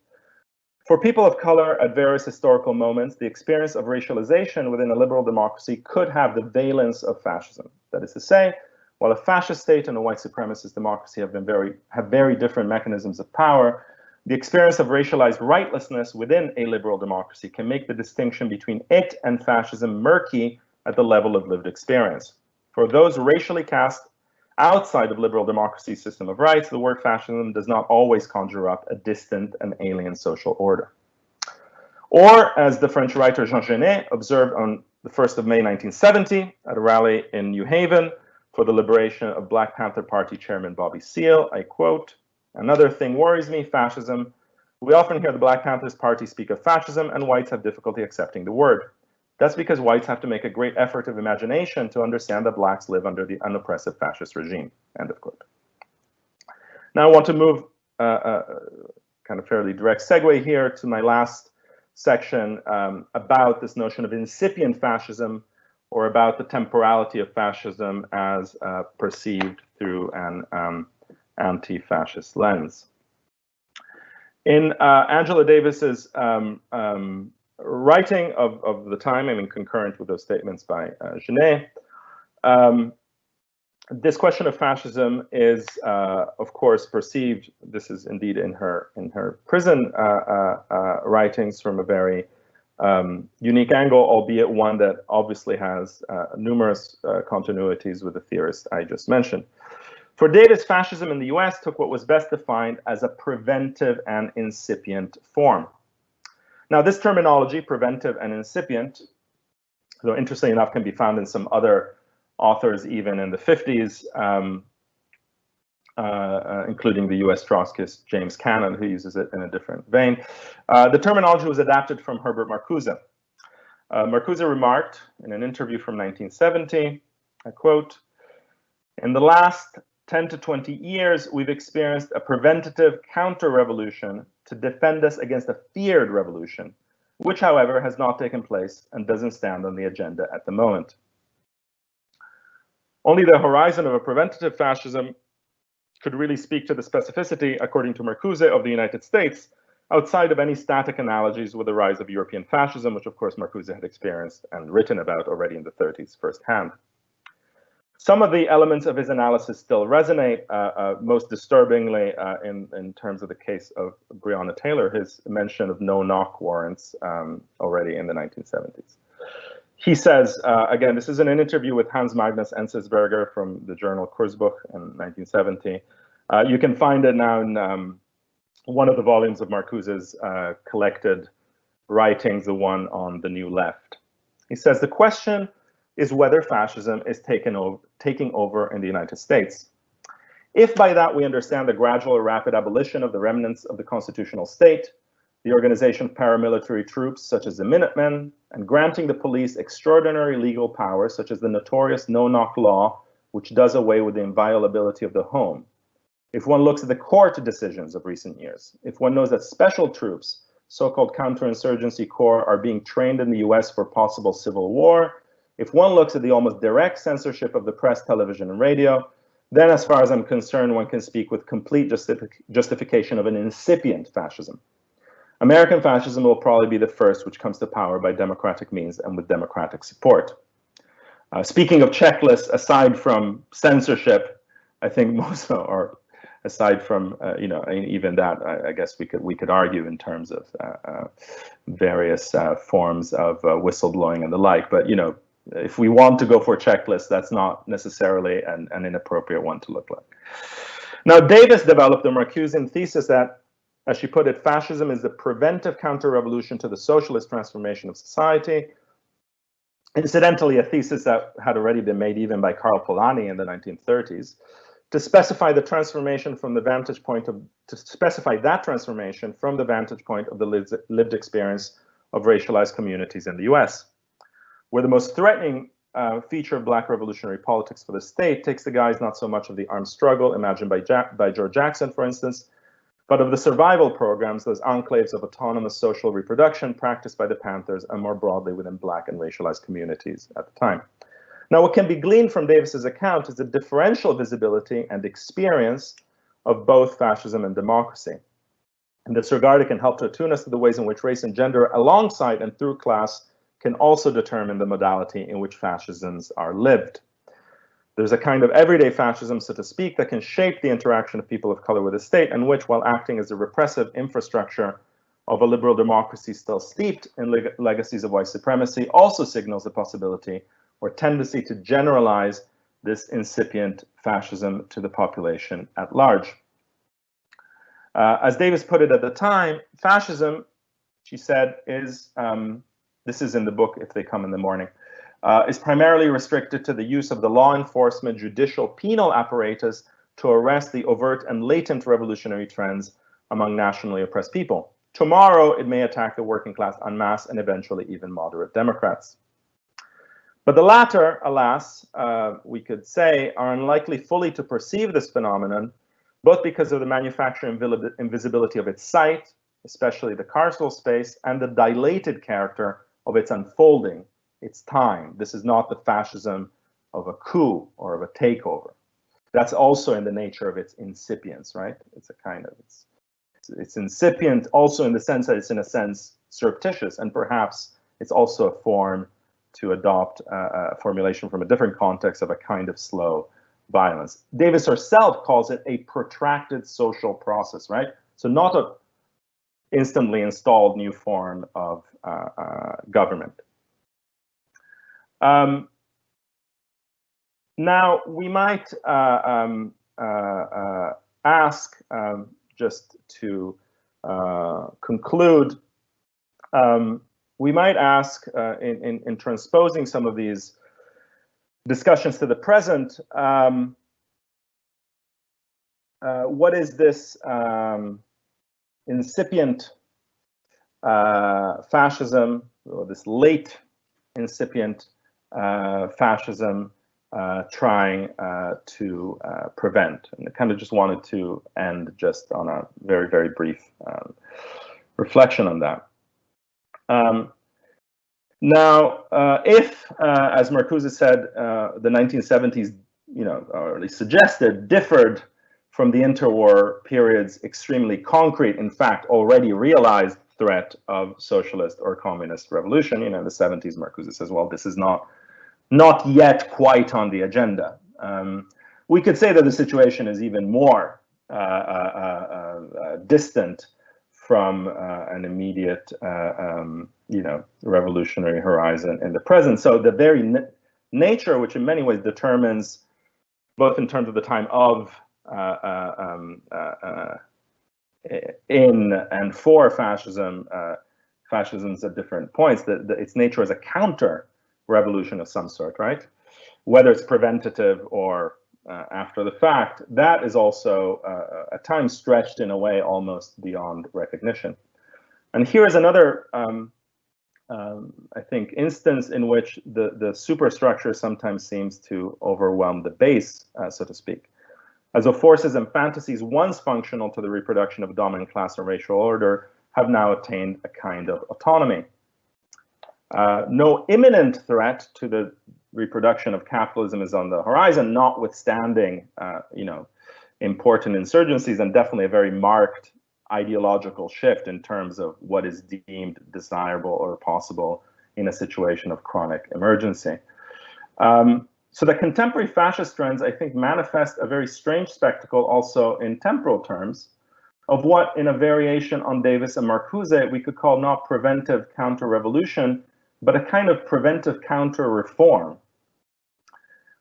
"For people of color at various historical moments, the experience of racialization within a liberal democracy could have the valence of fascism. That is to say, while a fascist state and a white supremacist democracy have very different mechanisms of power, the experience of racialized rightlessness within a liberal democracy can make the distinction between it and fascism murky at the level of lived experience. For those racially cast outside of liberal democracy's system of rights, the word fascism does not always conjure up a distant and alien social order." Or, as the French writer Jean Genet observed on the 1st of May 1970 at a rally in New Haven for the liberation of Black Panther Party chairman Bobby Seale, I quote, "Another thing worries me, fascism. We often hear the Black Panthers Party speak of fascism, and whites have difficulty accepting the word. That's because whites have to make a great effort of imagination to understand that blacks live under the unoppressive fascist regime." End of quote. Now I want to move kind of fairly direct segue here to my last section about this notion of incipient fascism, or about the temporality of fascism as perceived through an anti-fascist lens. In Angela Davis's writing of the time, I mean concurrent with those statements by Genet, this question of fascism is, of course, perceived. This is indeed in her prison writings from a very unique angle, albeit one that obviously has numerous continuities with the theorist I just mentioned. For Davis, fascism in the US took what was best defined as a preventive and incipient form. Now, this terminology, preventive and incipient, though interestingly enough can be found in some other authors even in the 50s, including the US Trotskyist James Cannon, who uses it in a different vein. The terminology was adapted from Herbert Marcuse. Marcuse remarked in an interview from 1970, I quote, "In the last 10 to 20 years, we've experienced a preventative counter-revolution to defend us against a feared revolution, which, however, has not taken place and doesn't stand on the agenda at the moment." Only the horizon of a preventative fascism could really speak to the specificity, according to Marcuse, of the United States, outside of any static analogies with the rise of European fascism, which of course Marcuse had experienced and written about already in the 30s firsthand. Some of the elements of his analysis still resonate, most disturbingly in terms of the case of Breonna Taylor, his mention of no-knock warrants already in the 1970s. He says, again, this is in an interview with Hans Magnus Enzensberger from the journal Kurzbuch in 1970. You can find it now in one of the volumes of Marcuse's collected writings, the one on the New Left. He says, "The question is whether fascism is taking over in the United States. If by that we understand the gradual or rapid abolition of the remnants of the constitutional state, the organization of paramilitary troops such as the Minutemen, and granting the police extraordinary legal powers such as the notorious no-knock law, which does away with the inviolability of the home. If one looks at the court decisions of recent years, if one knows that special troops, so-called counterinsurgency corps, are being trained in the US for possible civil war, if one looks at the almost direct censorship of the press, television, and radio, then as far as I'm concerned, one can speak with complete justification of an incipient fascism. American fascism will probably be the first which comes to power by democratic means and with democratic support. Speaking of checklists, aside from censorship, I think most, or aside from even that, I guess we could argue in terms of various forms of whistleblowing and the like. But if we want to go for a checklist, that's not necessarily an inappropriate one to look like. Now, Davis developed the Mercury thesis that, as she put it, fascism is the preventive counter-revolution to the socialist transformation of society. Incidentally, a thesis that had already been made even by Karl Polanyi in the 1930s, to specify the transformation from the vantage point of, to specify that transformation from the vantage point of the lived experience of racialized communities in the US, where the most threatening feature of Black revolutionary politics for the state takes the guise not so much of the armed struggle imagined by George Jackson, for instance, but of the survival programs, those enclaves of autonomous social reproduction practiced by the Panthers and more broadly within Black and racialized communities at the time. Now, what can be gleaned from Davis's account is the differential visibility and experience of both fascism and democracy. In this regard, it can help to attune us to the ways in which race and gender, alongside and through class, can also determine the modality in which fascisms are lived. There's a kind of everyday fascism, so to speak, that can shape the interaction of people of color with the state, and which, while acting as a repressive infrastructure of a liberal democracy still steeped in legacies of white supremacy, also signals the possibility or tendency to generalize this incipient fascism to the population at large. As Davis put it at the time, fascism, she said, is, this is in the book If They Come in the Morning, is primarily restricted to the use of the law enforcement, judicial, penal apparatus to arrest the overt and latent revolutionary trends among nationally oppressed people. Tomorrow, it may attack the working class en masse and eventually even moderate Democrats. But the latter, alas, we could say, are unlikely fully to perceive this phenomenon, both because of the manufactured invisibility of its site, especially the carceral space, and the dilated character of its unfolding, its time. This is not the fascism of a coup or of a takeover. That's also in the nature of its incipience, right? It's a kind of, it's incipient also in the sense that it's in a sense surreptitious, and perhaps it's also a form to adopt a formulation from a different context of a kind of slow violence. Davis herself calls it a protracted social process, right? So not a instantly installed new form of government. Now, we might ask, just to conclude, we might ask, in transposing some of these discussions to the present, what is this incipient fascism, or this late incipient fascism trying to prevent? And I kind of just wanted to end just on a very, very brief reflection on that. Now, if, as Marcuse said, the 1970s, or at least suggested, differed from the interwar period's extremely concrete, in fact, already realized threat of socialist or communist revolution, in the 70s, Marcuse says, well, this is not yet quite on the agenda. We could say that the situation is even more distant from an immediate, revolutionary horizon in the present. So the very nature, which in many ways determines, both in terms of the time of, in and for fascism, fascisms at different points, its nature as a counter revolution of some sort, right? Whether it's preventative or after the fact, that is also at times stretched in a way almost beyond recognition. And here is another, I think, instance in which the superstructure sometimes seems to overwhelm the base, so to speak. As though forces and fantasies once functional to the reproduction of dominant class and racial order have now attained a kind of autonomy. No imminent threat to the reproduction of capitalism is on the horizon, notwithstanding, important insurgencies and definitely a very marked ideological shift in terms of what is deemed desirable or possible in a situation of chronic emergency. So the contemporary fascist trends, I think, manifest a very strange spectacle also in temporal terms of what, in a variation on Davis and Marcuse, we could call not preventive counter-revolution, but a kind of preventive counter-reform.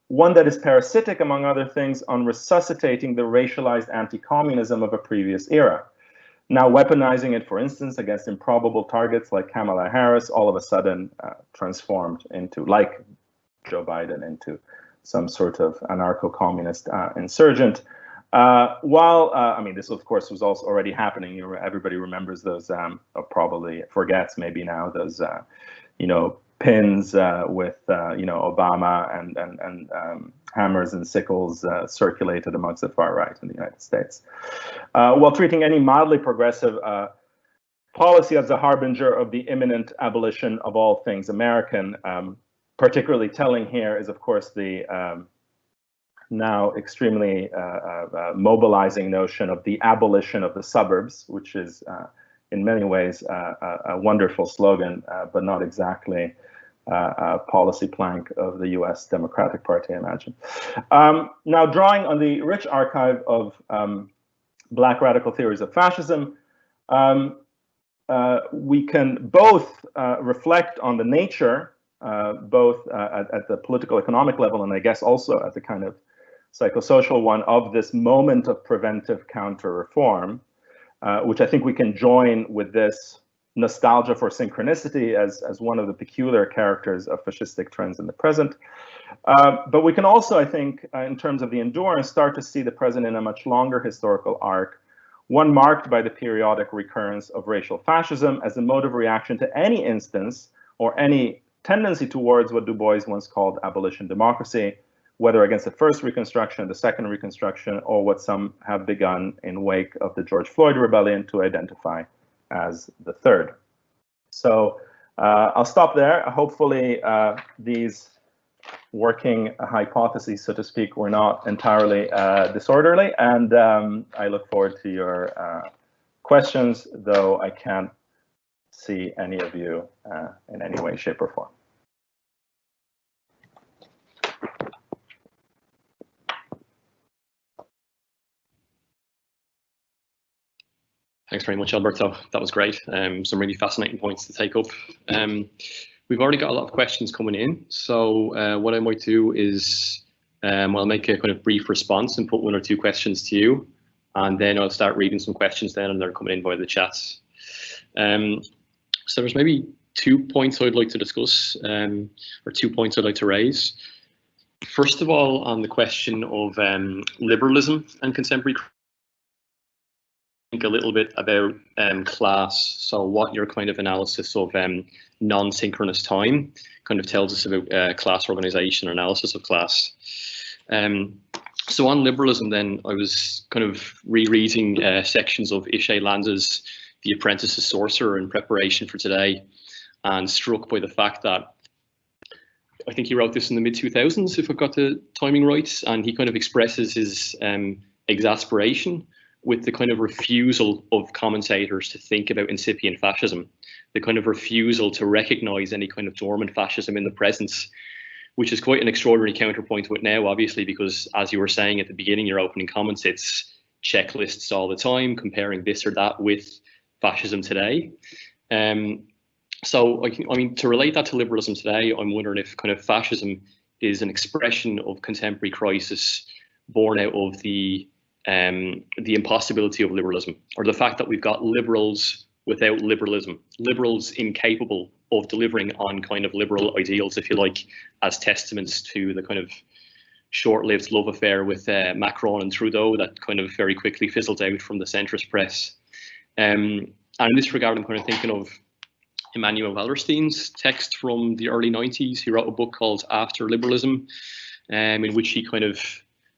One that is parasitic, among other things, on resuscitating the racialized anti-communism of a previous era. Now weaponizing it, for instance, against improbable targets like Kamala Harris, all of a sudden transformed into, like Joe Biden, into some sort of anarcho-communist insurgent. I mean, this of course was also already happening. Everybody remembers those, or probably forgets maybe now, those, pins with, Obama and hammers and sickles circulated amongst the far right in the United States. While treating any mildly progressive policy as a harbinger of the imminent abolition of all things American. Particularly telling here is, of course, the now extremely mobilizing notion of the abolition of the suburbs, which is in many ways a wonderful slogan, but not exactly a policy plank of the US Democratic Party, I imagine. Now, drawing on the rich archive of Black radical theories of fascism, we can both reflect on the nature both at the political economic level, and I guess also at the kind of psychosocial one, of this moment of preventive counter-reform, which I think we can join with this nostalgia for synchronicity as one of the peculiar characters of fascistic trends in the present. But we can also, I think, in terms of the endurance, start to see the present in a much longer historical arc, one marked by the periodic recurrence of racial fascism as a mode of reaction to any instance or any tendency towards what Du Bois once called abolition democracy, whether against the first Reconstruction, the second Reconstruction, or what some have begun in wake of the George Floyd rebellion to identify as the third. So I'll stop there. Hopefully these working hypotheses, so to speak, were not entirely disorderly, and I look forward to your questions, though I can't see any of you in any way, shape, or form. Thanks very much, Alberto. That was great. Some really fascinating points to take up. We've already got a lot of questions coming in. So what I might do is I'll make a kind of brief response and put one or two questions to you. And then I'll start reading some questions then, and they're coming in via the chats. So there's maybe 2 points I'd like to discuss, or 2 points I'd like to raise. First of all, on the question of liberalism and contemporary, think a little bit about class. So what your kind of analysis of non-synchronous time kind of tells us about class organization, analysis of class. So on liberalism then, I was kind of rereading sections of Ishay Landa's The Apprentice's Sorcerer in preparation for today, and struck by the fact that I think he wrote this in the mid-2000s, if I've got the timing right, and he kind of expresses his exasperation with the kind of refusal of commentators to think about incipient fascism, the kind of refusal to recognize any kind of dormant fascism in the present, which is quite an extraordinary counterpoint to it now, obviously, because as you were saying at the beginning, your opening comments, it's checklists all the time, comparing this or that with fascism today. So, I mean, to relate that to liberalism today, I'm wondering if kind of fascism is an expression of contemporary crisis born out of the impossibility of liberalism, or the fact that we've got liberals without liberalism, liberals incapable of delivering on kind of liberal ideals, if you like, as testaments to the kind of short-lived love affair with Macron and Trudeau that kind of very quickly fizzled out from the centrist press. And in this regard, I'm kind of thinking of Immanuel Wallerstein's text from the early 90s. He wrote a book called After Liberalism, in which he kind of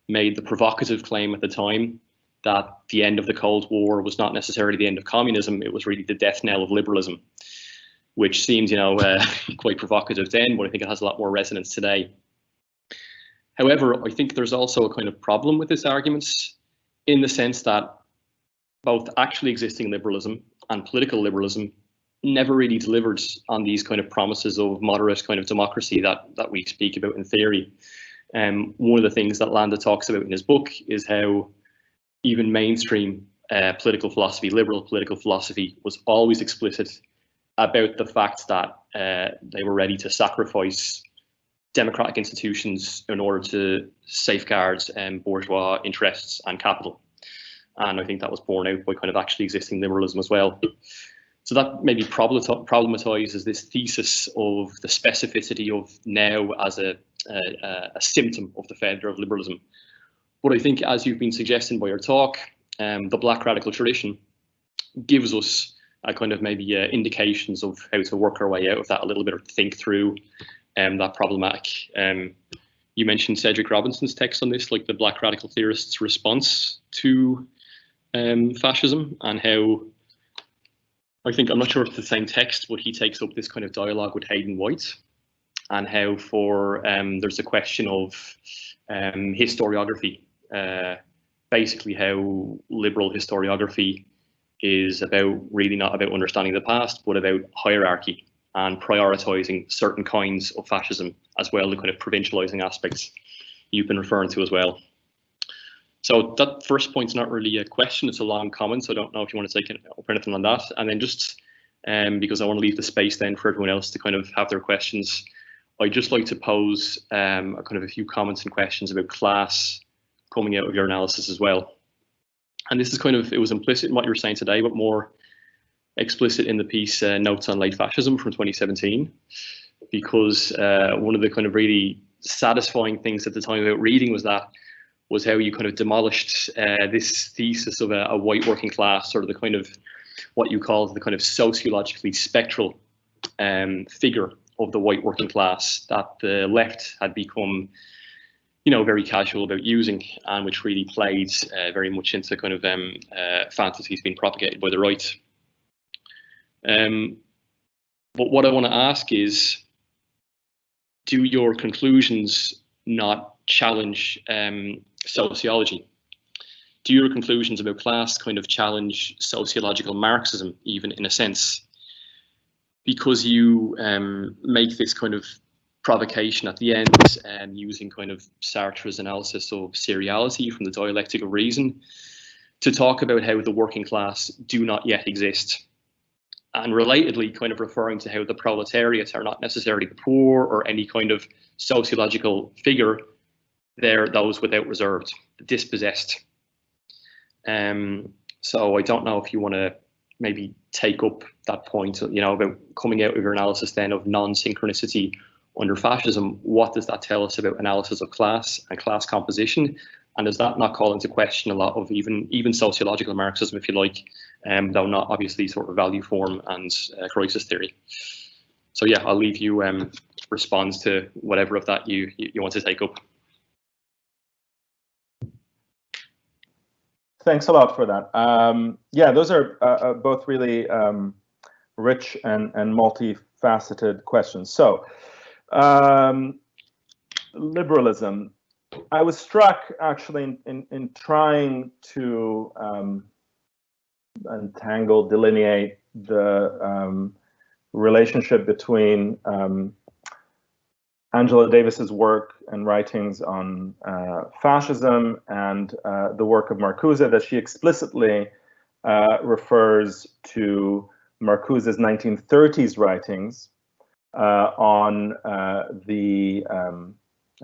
made the provocative claim at the time that the end of the Cold War was not necessarily the end of communism, it was really the death knell of liberalism, which seems, quite provocative then, but I think it has a lot more resonance today. However, I think there's also a kind of problem with this argument in the sense that both actually existing liberalism and political liberalism never really delivered on these kind of promises of moderate kind of democracy that we speak about in theory. One of the things that Landa talks about in his book is how even mainstream political philosophy, liberal political philosophy, was always explicit about the fact that they were ready to sacrifice democratic institutions in order to safeguard bourgeois interests and capital. And I think that was borne out by kind of actually existing liberalism as well. So that maybe problematizes this thesis of the specificity of now as a symptom of the failure of liberalism. But I think, as you've been suggesting by your talk, the Black radical tradition gives us a kind of maybe indications of how to work our way out of that a little bit, or think through that problematic. You mentioned Cedric Robinson's text on this, like the Black radical theorists' response to fascism, and how, I think, I'm not sure if it's the same text, but he takes up this kind of dialogue with Hayden White, and how for there's a question of historiography, basically how liberal historiography is about really not about understanding the past, but about hierarchy and prioritizing certain kinds of fascism, as well, the kind of provincializing aspects you've been referring to as well. So that first point's not really a question, it's a long comment, so I don't know if you want to take up anything on that. And then just because I want to leave the space then for everyone else to kind of have their questions, I'd just like to pose kind of a few comments and questions about class coming out of your analysis as well. And this is kind of, it was implicit in what you were saying today, but more explicit in the piece Notes on Late Fascism from 2017, because one of the kind of really satisfying things at the time about reading was how you kind of demolished this thesis of a white working class, sort of the kind of what you call the kind of sociologically spectral figure of the white working class that the left had become, very casual about using, and which really played very much into kind of fantasies being propagated by the right. But what I want to ask is, do your conclusions not challenge sociology? Do your conclusions about class kind of challenge sociological Marxism, even in a sense? Because you make this kind of provocation at the end, using kind of Sartre's analysis of seriality from the dialectic of reason, to talk about how the working class do not yet exist. And relatedly, kind of referring to how the proletariats are not necessarily the poor or any kind of sociological figure. They're those without reserves, the dispossessed. So I don't know if you want to maybe take up that point, about coming out of your analysis then of non-synchronicity under fascism. What does that tell us about analysis of class and class composition? And does that not call into question a lot of even sociological Marxism, if you like, though not obviously sort of value form and crisis theory? So yeah, I'll leave you respond to whatever of that you want to take up. Thanks a lot for that. Yeah, those are both really rich and multifaceted questions. So, liberalism. I was struck actually in trying to delineate the relationship between Angela Davis's work and writings on fascism and the work of Marcuse, that she explicitly refers to Marcuse's 1930s writings on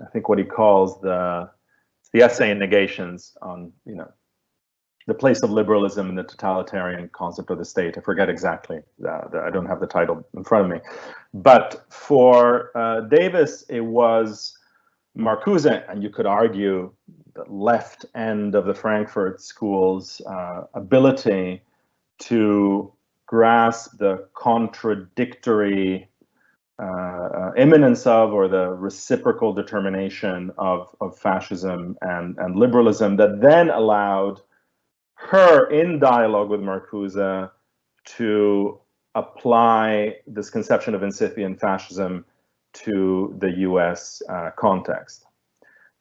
I think what he calls the essay in negations on, the place of liberalism in the totalitarian concept of the state. I forget exactly, I don't have the title in front of me. But for Davis, it was Marcuse, and you could argue the left end of the Frankfurt School's ability to grasp the contradictory imminence of, or the reciprocal determination of fascism and liberalism, that then allowed her, in dialogue with Marcuse, to apply this conception of incipient fascism to the US context.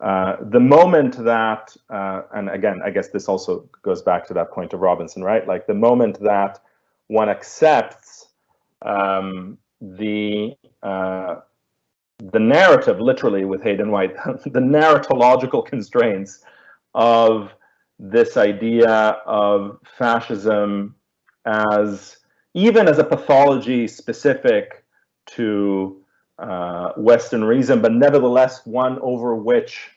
The moment that, and again, I guess this also goes back to that point of Robinson, right? Like the moment that one accepts the narrative, literally with Hayden White, the narratological constraints of this idea of fascism as even as a pathology specific to Western reason, but nevertheless one over which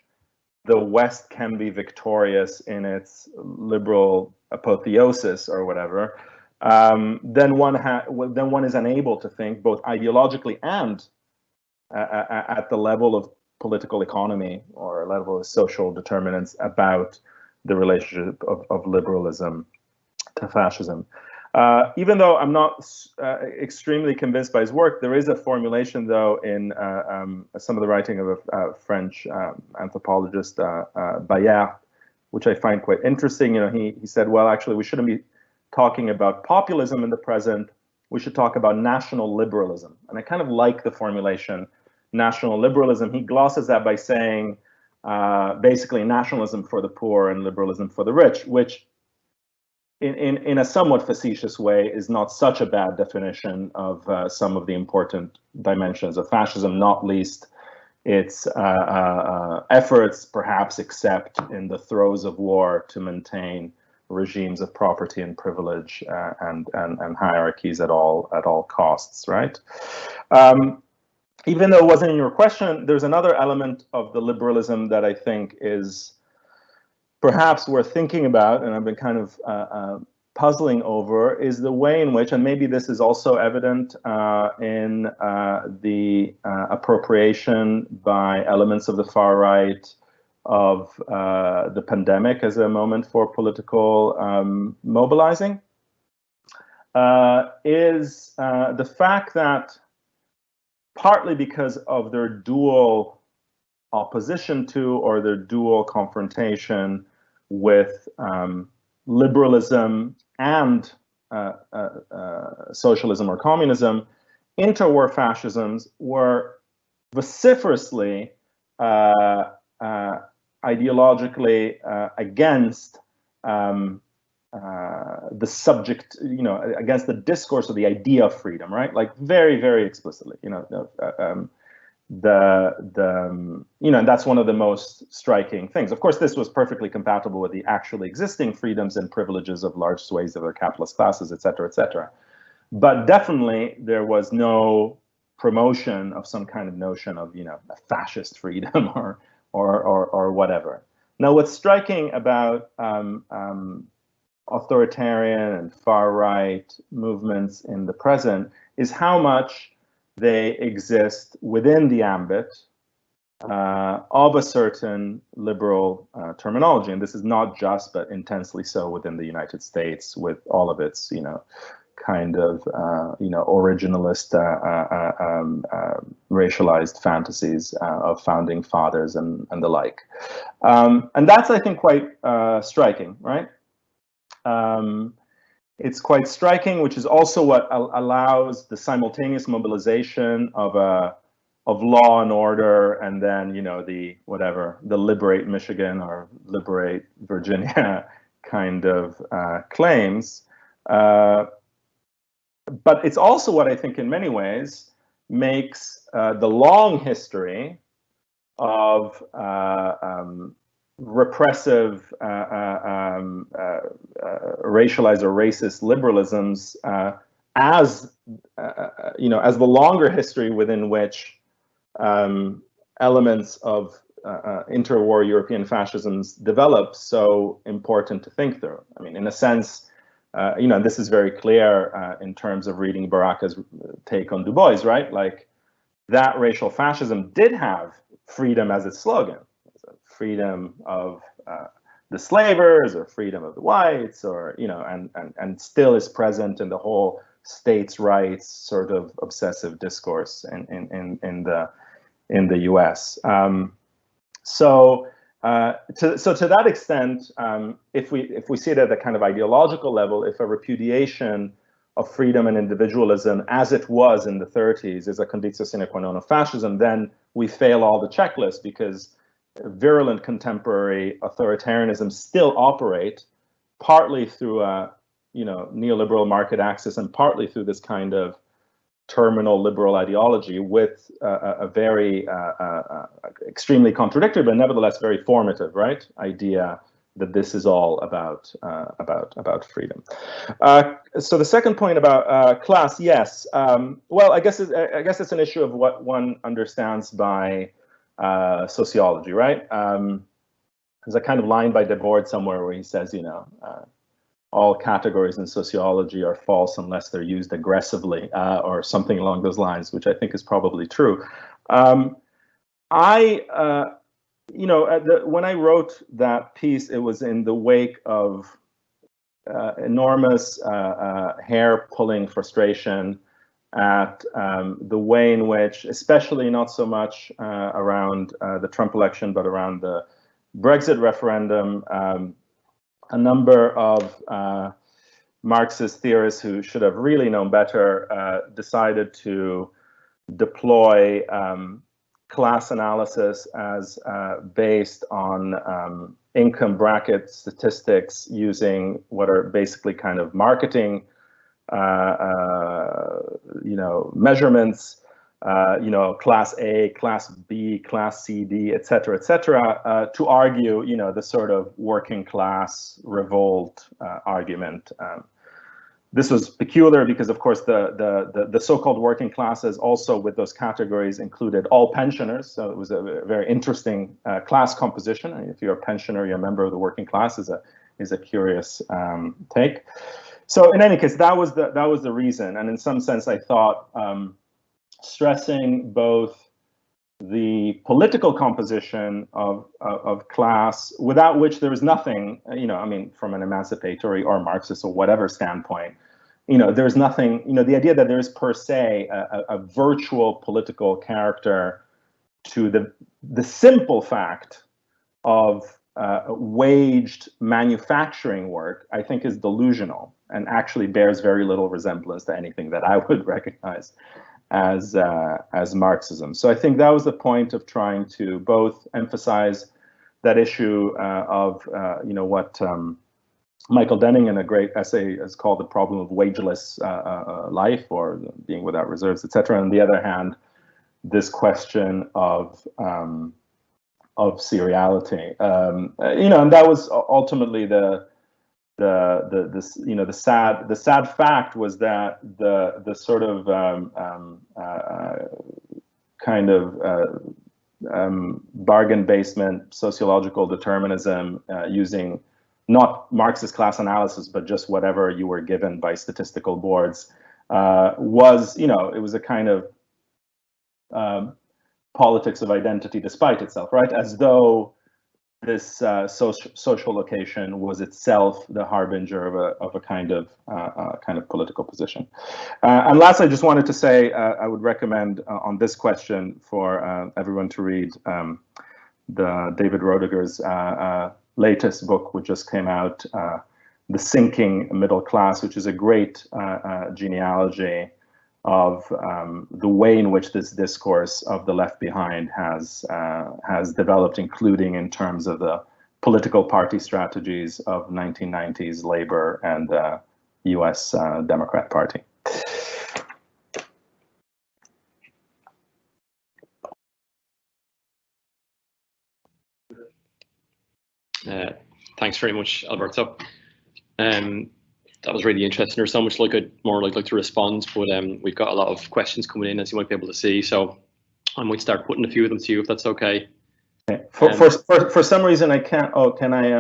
the West can be victorious in its liberal apotheosis or whatever, then one is unable to think both ideologically and at the level of political economy or level of social determinants about the relationship of liberalism to fascism. Even though I'm not extremely convinced by his work, there is a formulation, though, in some of the writing of a French anthropologist, Bayard, which I find quite interesting. You know, he said, well, actually, we shouldn't be talking about populism in the present. We should talk about national liberalism. And I kind of like the formulation, national liberalism. He glosses that by saying, basically, nationalism for the poor and liberalism for the rich, which in a somewhat facetious way is not such a bad definition of some of the important dimensions of fascism, not least its efforts, perhaps except in the throes of war, to maintain regimes of property and privilege and hierarchies at all costs, right? Even though it wasn't in your question, there's another element of the liberalism that I think is perhaps worth thinking about, and I've been kind of puzzling over, is the way in which, and maybe this is also evident in the appropriation by elements of the far right of the pandemic as a moment for political mobilizing, is the fact that partly because of their dual opposition to, or their dual confrontation with liberalism and socialism or communism, interwar fascisms were vociferously ideologically against the subject, you know, against the discourse of the idea of freedom, right? Like very, very explicitly, you know, you know, and that's one of the most striking things. Of course, this was perfectly compatible with the actually existing freedoms and privileges of large swathes of the capitalist classes, et cetera, et cetera. But definitely there was no promotion of some kind of notion of, you know, a fascist freedom or whatever. Now, what's striking about authoritarian and far right movements in the present is how much they exist within the ambit of a certain liberal terminology. And this is not just, but intensely so within the United States, with all of its, you know, kind of, you know, originalist, racialized fantasies of founding fathers and the like. And that's, I think, quite striking, right? It's quite striking, which is also what allows the simultaneous mobilization of law and order, and then, you know, the liberate Michigan or liberate Virginia kind of claims. But it's also what I think in many ways makes the long history of repressive, racialized or racist liberalisms as you know, as the longer history within which elements of interwar European fascisms developed, so important to think through. I mean, in a sense, you know, this is very clear in terms of reading Baraka's take on Du Bois, right? Like, that racial fascism did have freedom as its slogan. Freedom of the slavers, or freedom of the whites, or and still is present in the whole states' rights sort of obsessive discourse in the U.S. So to that extent, if we see it at the kind of ideological level, if a repudiation of freedom and individualism, as it was in the 30s, is a conditio sine qua non of fascism, then we fail all the checklists, because virulent contemporary authoritarianism still operate partly through a neoliberal market access and partly through this kind of terminal liberal ideology with a very extremely contradictory but nevertheless very formative, right, idea that this is all about freedom. So the second point about class, yes. Well, I guess it's an issue of what one understands by sociology, right? There's a kind of line by Debord somewhere where he says, all categories in sociology are false unless they're used aggressively, or something along those lines, which I think is probably true. When I wrote that piece, it was in the wake of enormous hair-pulling frustration at the way in which, especially not so much around the Trump election, but around the Brexit referendum, a number of Marxist theorists who should have really known better decided to deploy class analysis as based on income bracket statistics using what are basically kind of marketing measurements, class A, class B, class C, D, et cetera, to argue, the sort of working class revolt argument. This was peculiar because, of course, the so-called working classes also with those categories included all pensioners. So it was a very interesting class composition. And if you're a pensioner, you're a member of the working class is a curious take. So in any case, that was the reason. And in some sense, I thought stressing both the political composition of class, without which there is nothing, from an emancipatory or Marxist or whatever standpoint, there's nothing, the idea that there is per se a virtual political character to the simple fact of waged manufacturing work, I think is delusional and actually bears very little resemblance to anything that I would recognize as Marxism. So I think that was the point of trying to both emphasize that issue of what Michael Denning in a great essay has called the problem of wageless life, or being without reserves, etc. On the other hand, this question of seriality, and that was ultimately the sad fact was that the sort of kind of bargain basement sociological determinism using not Marxist class analysis, but just whatever you were given by statistical boards was, it was a kind of politics of identity despite itself, right? As though this social location was itself the harbinger of a kind of political position. And last, I just wanted to say I would recommend on this question for everyone to read the David Roediger's latest book, which just came out, The Sinking Middle Class, which is a great genealogy of the way in which this discourse of the left behind has developed, including in terms of the political party strategies of 1990s Labor and U.S. Democrat Party. Thanks very much, Alberto. That was really interesting. There's so much I'd like to respond, but we've got a lot of questions coming in, as you might be able to see. So I might start putting a few of them to you, if that's okay. For some reason I can't. Oh, can I?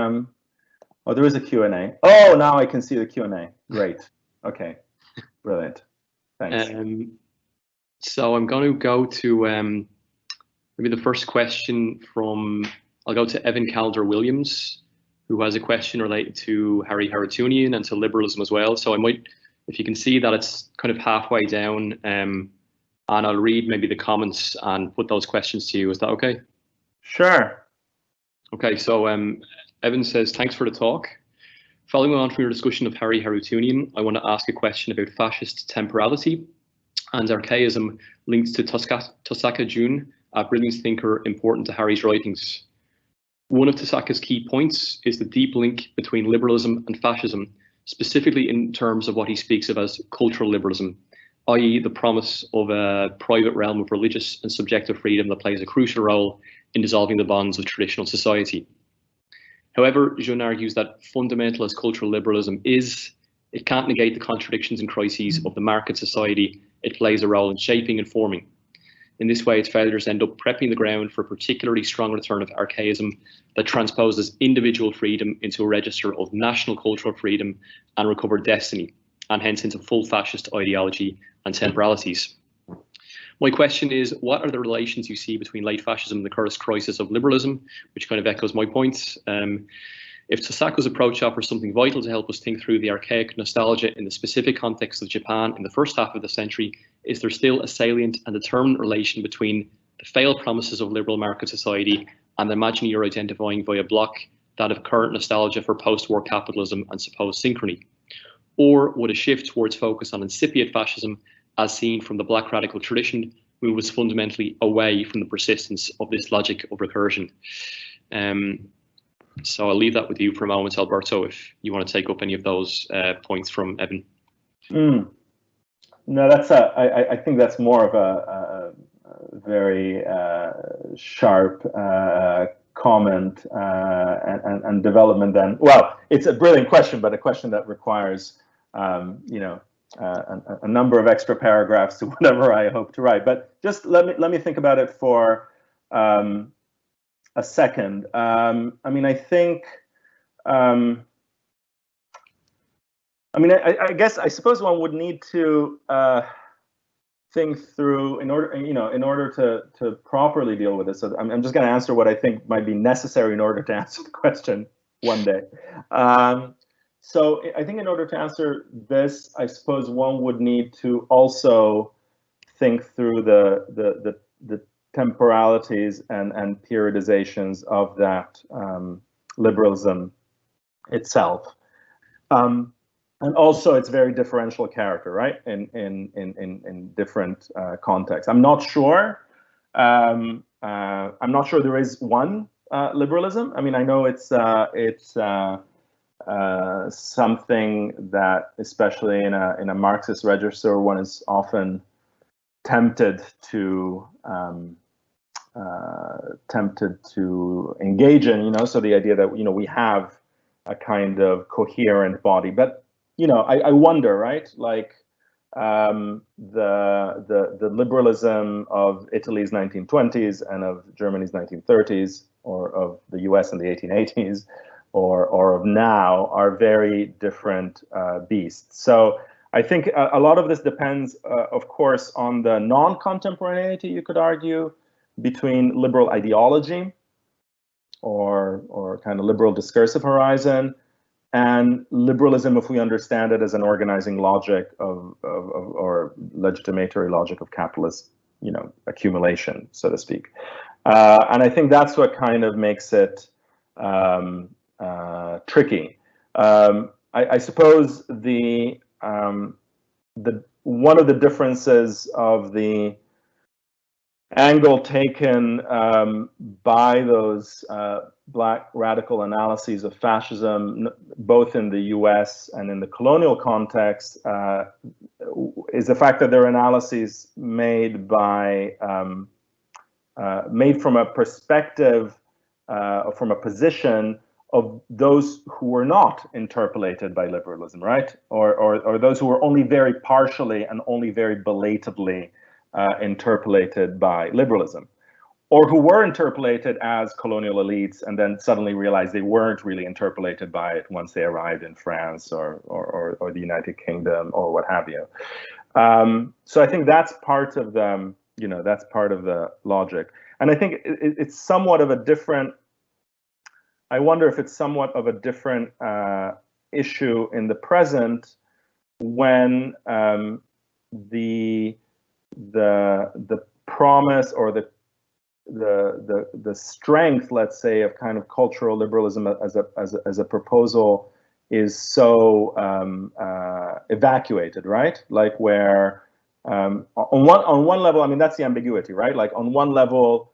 Oh, there is a Q&A. Oh, now I can see the Q&A. Great. Okay. Brilliant. Thanks. So I'm going to go to maybe the first question from. I'll go to Evan Calder Williams. who has a question related to Harry Harutunian and to liberalism as well. So I might, if you can see that it's kind of halfway down, and I'll read maybe the comments and put those questions to you. Is that okay? Sure. Okay, so Evan says, thanks for the talk. Following on from your discussion of Harry Harutunian, I want to ask a question about fascist temporality and archaism linked to Tosaka Jun, a brilliant thinker important to Harry's writings. One of Tosaka's key points is the deep link between liberalism and fascism, specifically in terms of what he speaks of as cultural liberalism, i.e. the promise of a private realm of religious and subjective freedom that plays a crucial role in dissolving the bonds of traditional society. However, Jun argues that fundamental as cultural liberalism is, it can't negate the contradictions and crises of the market society it plays a role in shaping and forming. In this way, its failures end up prepping the ground for a particularly strong return of archaism that transposes individual freedom into a register of national cultural freedom and recovered destiny, and hence into full fascist ideology and temporalities. My question is, what are the relations you see between late fascism and the current crisis of liberalism, which kind of echoes my points? If Tosaka's approach offers something vital to help us think through the archaic nostalgia in the specific context of Japan in the first half of the century, is there still a salient and determined relation between the failed promises of liberal market society and the imaginary you're identifying via block, that of current nostalgia for post-war capitalism and supposed synchrony? Or would a shift towards focus on incipient fascism, as seen from the Black radical tradition, move us fundamentally away from the persistence of this logic of recursion? So I'll leave that with you for a moment, Alberto, if you want to take up any of those points from Evan. No, that's I think that's more of a very sharp comment and development. Then, well, it's a brilliant question, but a question that requires a number of extra paragraphs to whatever I hope to write. But just let me think about it for a second. I mean, I think. I guess I suppose one would need to think through in order to properly deal with this. So I'm just going to answer what I think might be necessary in order to answer the question one day. So I think in order to answer this, I suppose one would need to also think through the temporalities and periodizations of that liberalism itself. And also its very differential character, right? In different contexts. I'm not sure there is one liberalism. I mean, I know it's something that, especially in a Marxist register, one is often tempted to engage in. So the idea that we have a kind of coherent body, but I wonder, right? Like the liberalism of Italy's 1920s and of Germany's 1930s, or of the US in the 1880s, or of now, are very different beasts. So I think a lot of this depends, of course, on the non-contemporaneity, you could argue, between liberal ideology or kind of liberal discursive horizon and liberalism, if we understand it as an organizing logic or legitimatory logic of capitalist, accumulation, so to speak. And I think that's what kind of makes it tricky. I suppose the one of the differences of the angle taken by those Black radical analyses of fascism, both in the US and in the colonial context, is the fact that they're analyses made from a perspective, from a position of those who were not interpolated by liberalism, right? Or those who were only very partially and only very belatedly interpolated by liberalism, or who were interpolated as colonial elites and then suddenly realized they weren't really interpolated by it once they arrived in France or the United Kingdom or what have you. So I think that's part of the, that's part of the logic. And I think it's somewhat of a different I wonder if it's somewhat of a different issue in the present when the promise or the strength, let's say, of kind of cultural liberalism as a proposal is so evacuated, right? Like where on one level, I mean, that's the ambiguity, right? Like on one level,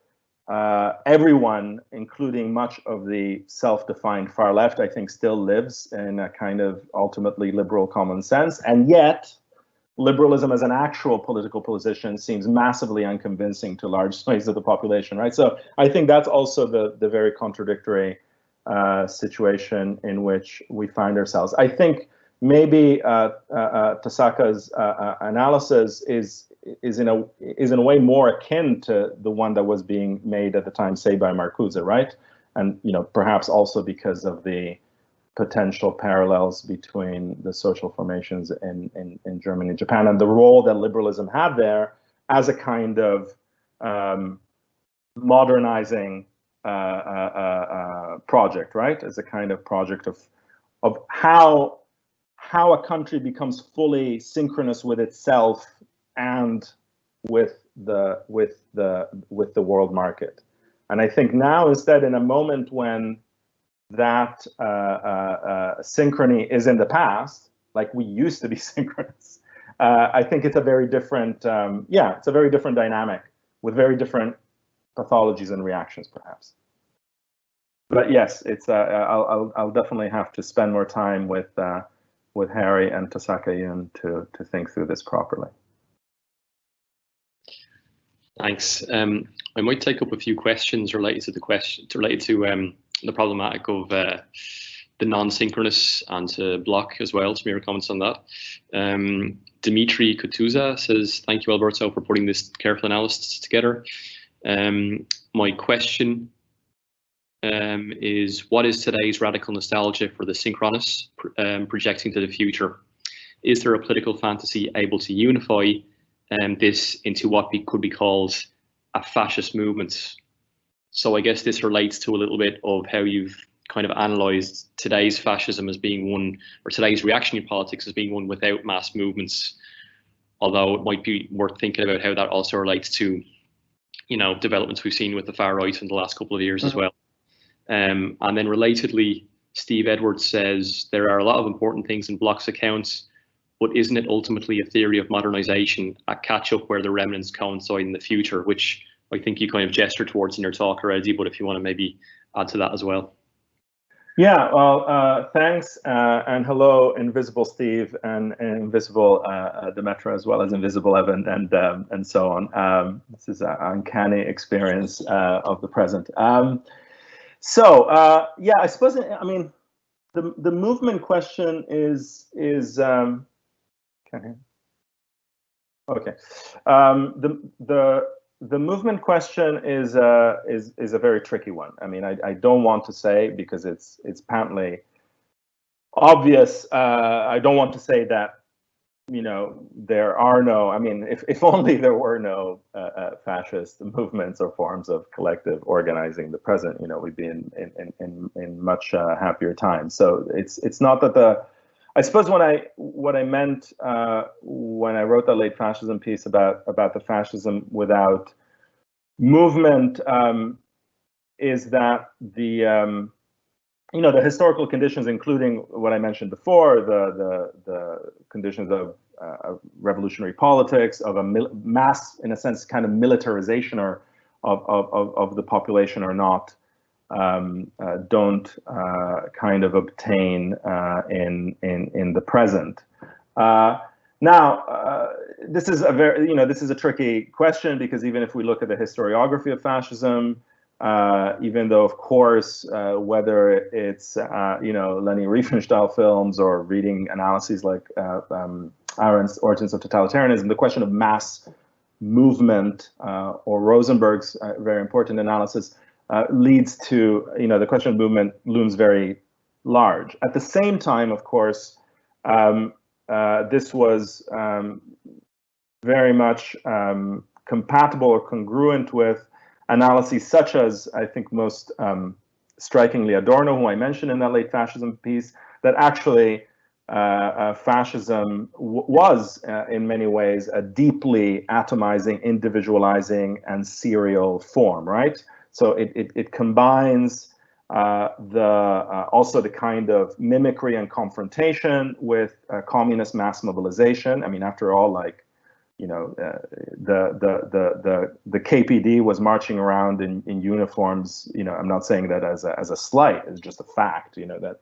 everyone, including much of the self-defined far left, I think still lives in a kind of ultimately liberal common sense, and yet liberalism as an actual political position seems massively unconvincing to large swathes of the population, right? So I think that's also the very contradictory situation in which we find ourselves. I think maybe Toscano's analysis is in a way more akin to the one that was being made at the time, say, by Marcuse, right? And perhaps also because of the potential parallels between the social formations in Germany and Japan and the role that liberalism had there as a kind of modernizing project, right? As a kind of project of how a country becomes fully synchronous with itself and with the world market. And I think now, instead, in a moment when that synchrony is in the past, like we used to be synchronous, I think it's a very different, it's a very different dynamic with very different pathologies and reactions, perhaps. But yes, it's I'll definitely have to spend more time with Harry and Toscano to think through this properly. Thanks. I might take up a few questions related to the problematic of the non-synchronous and to block as well. Some of your comments on that. Dimitri Kutuza says, "Thank you, Alberto, for putting this careful analysis together. My question is, what is today's radical nostalgia for the synchronous projecting to the future? Is there a political fantasy able to unify this into what could be called a fascist movement?" So I guess this relates to a little bit of how you've kind of analysed today's fascism as being one, or today's reactionary politics as being one without mass movements, although it might be worth thinking about how that also relates to, developments we've seen with the far right in the last couple of years as well. And then relatedly, Steve Edwards says, there are a lot of important things in Bloch's accounts, but isn't it ultimately a theory of modernization, a catch-up where the remnants coincide in the future, which I think you kind of gestured towards in your talk already, but if you want to maybe add to that as well. Yeah, well, thanks, and hello, Invisible Steve and Invisible Demetra, as well as Invisible Evan, and so on. This is an uncanny experience of the present. Yeah, I suppose, I mean, the movement question is okay. The movement question is a very tricky one. I mean, I don't want to say, because it's patently obvious. I don't want to say that there are no. I mean, if only there were no fascist movements or forms of collective organizing in the present, we'd be in much happier times. So it's not that I suppose what I meant when I wrote that late fascism piece about the fascism without movement is that the historical conditions, including what I mentioned before, the conditions of revolutionary politics, of a mass, in a sense, kind of militarization of the population, or not. Don't kind of obtain in the present. Now, this is a very, this is a tricky question, because even if we look at the historiography of fascism, even though, of course, whether it's Leni Riefenstahl films or reading analyses like Arendt's Origins of Totalitarianism, the question of mass movement or Rosenberg's very important analysis leads to, the question of movement looms very large. At the same time, of course, this was very much compatible or congruent with analyses such as, I think, most strikingly Adorno, who I mentioned in that late fascism piece, that actually fascism was in many ways a deeply atomizing, individualizing, and serial form, right? So it combines also the kind of mimicry and confrontation with communist mass mobilization. I mean, after all, like, you know, the KPD was marching around in uniforms. You know, I'm not saying that as a slight. It's just a fact. You know that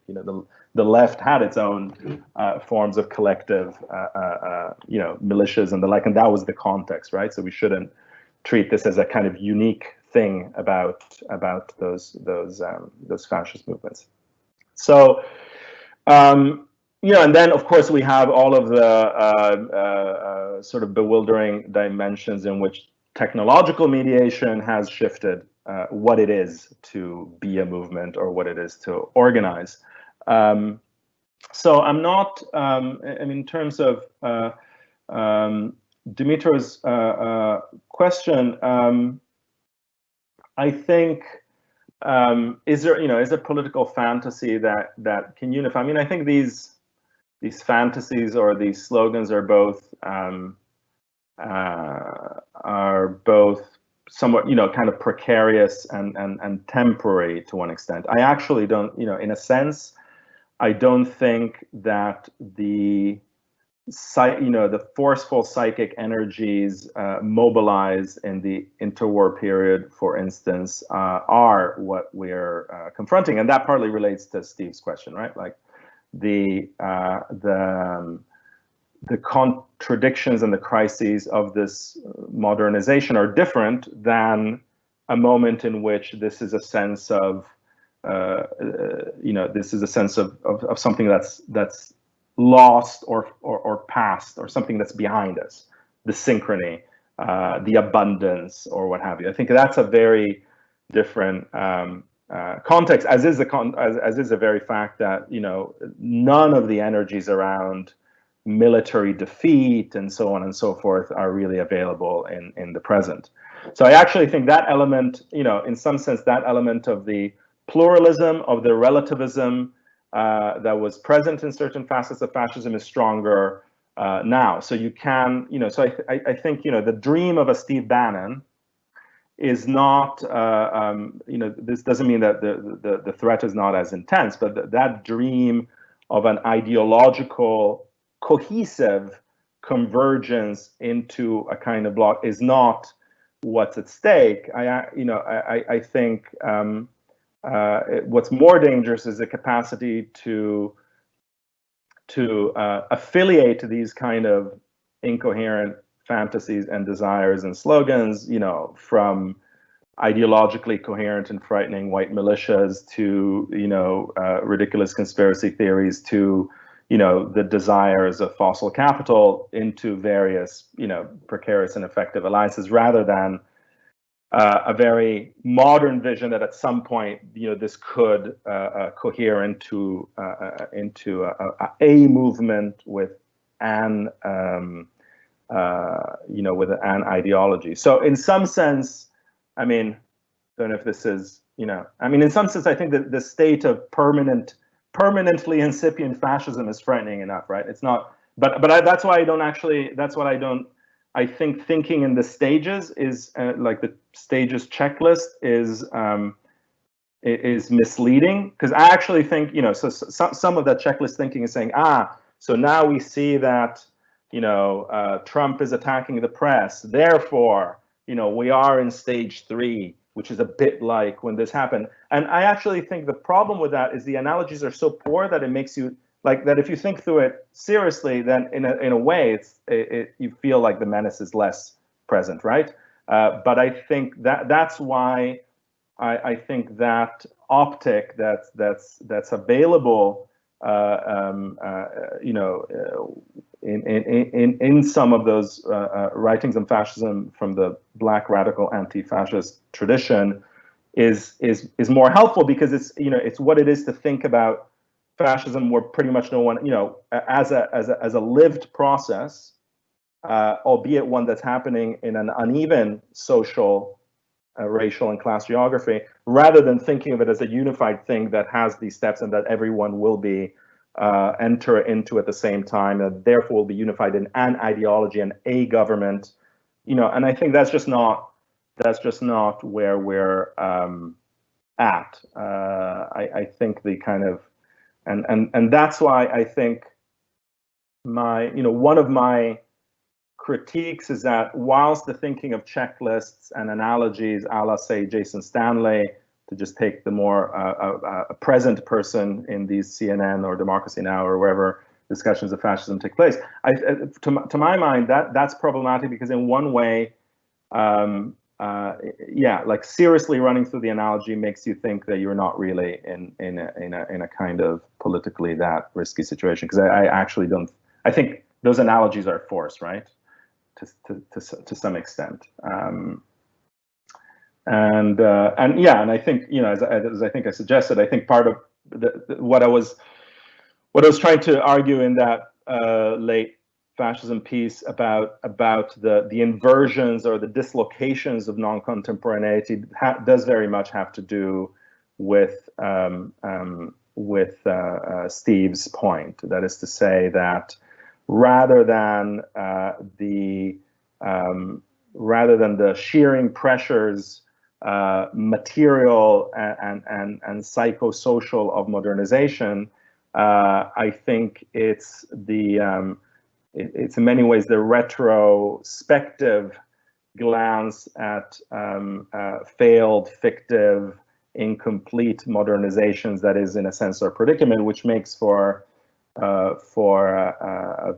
the left had its own forms of collective, you know, militias and the like, and that was the context, right? So we shouldn't treat this as a kind of unique thing about those fascist movements. So. You know, and then of course we have all of the sort of bewildering dimensions in which technological mediation has shifted what it is to be a movement or what it is to organize. So I'm not, I mean, in terms of Dimitro's question, I think, is there political fantasy that can unify? I mean, I think these fantasies or these slogans are both somewhat, you know, kind of precarious and temporary to one extent. I actually don't, you know, in a sense, I don't think that the forceful psychic energies mobilized in the interwar period, for instance, are what we're confronting, and that partly relates to Steve's question, right? Like the contradictions and the crises of this modernization are different than a moment in which this is a sense of this is a sense of something that's lost or past, or something that's behind us, the synchrony, the abundance, or what have you. I think that's a very different context, as is the very fact that, you know, none of the energies around military defeat and so on and so forth are really available in the present. So I actually think that element, you know, in some sense, that element of the pluralism, of the relativism that was present in certain facets of fascism is stronger now. So you can, you know, so I think, you know, the dream of a Steve Bannon is not, you know, this doesn't mean that the threat is not as intense, but that dream of an ideological, cohesive convergence into a kind of bloc is not what's at stake. I think what's more dangerous is the capacity to affiliate these kind of incoherent fantasies and desires and slogans, you know, from ideologically coherent and frightening white militias to, you know, ridiculous conspiracy theories to, you know, the desires of fossil capital into various, you know, precarious and effective alliances, rather than a very modern vision that at some point, you know, this could cohere into a movement with an you know, with an ideology. So in some sense, I mean, don't know if this is, you know, I mean, in some sense, I think that the state of permanently incipient fascism is frightening enough, right? It's not, but that's why I don't actually, that's what I don't, I think thinking in the stages is like the stages checklist is misleading, because I actually think, you know, so some of that checklist thinking is saying, so now we see that, you know, Trump is attacking the press, therefore, you know, we are in stage 3, which is a bit like when this happened. And I actually think the problem with that is the analogies are so poor that it makes you, like, that if you think through it seriously, then in a way, you feel like the menace is less present, right? But I think that's why I think that optic that's available, you know, in some of those writings on fascism from the Black radical anti-fascist tradition is more helpful, because it's, you know, it's what it is to think about fascism where pretty much no one, you know, as a lived process, albeit one that's happening in an uneven social racial and class geography, rather than thinking of it as a unified thing that has these steps and that everyone will be enter into at the same time, and therefore will be unified in an ideology and a government, and I think that's just not where we're at. I think the kind of, and that's why I think one of my critiques is that whilst the thinking of checklists and analogies, a la, say, Jason Stanley, to just take the more present person in these CNN or Democracy Now! Or wherever discussions of fascism take place, to my mind, that's problematic, because in one way, like seriously running through the analogy makes you think that you're not really in a kind of politically that risky situation, because I actually don't. I think those analogies are forced, right, to some extent. And I think, as I think I suggested, I think part of what I was trying to argue in that late fascism piece about the inversions or the dislocations of non-contemporaneity does very much have to do with Steve's point. That is to say that rather than the shearing pressures, material and psychosocial of modernization, I think it's in many ways the retrospective glance at failed, fictive, incomplete modernizations that is, in a sense, our predicament, which makes for a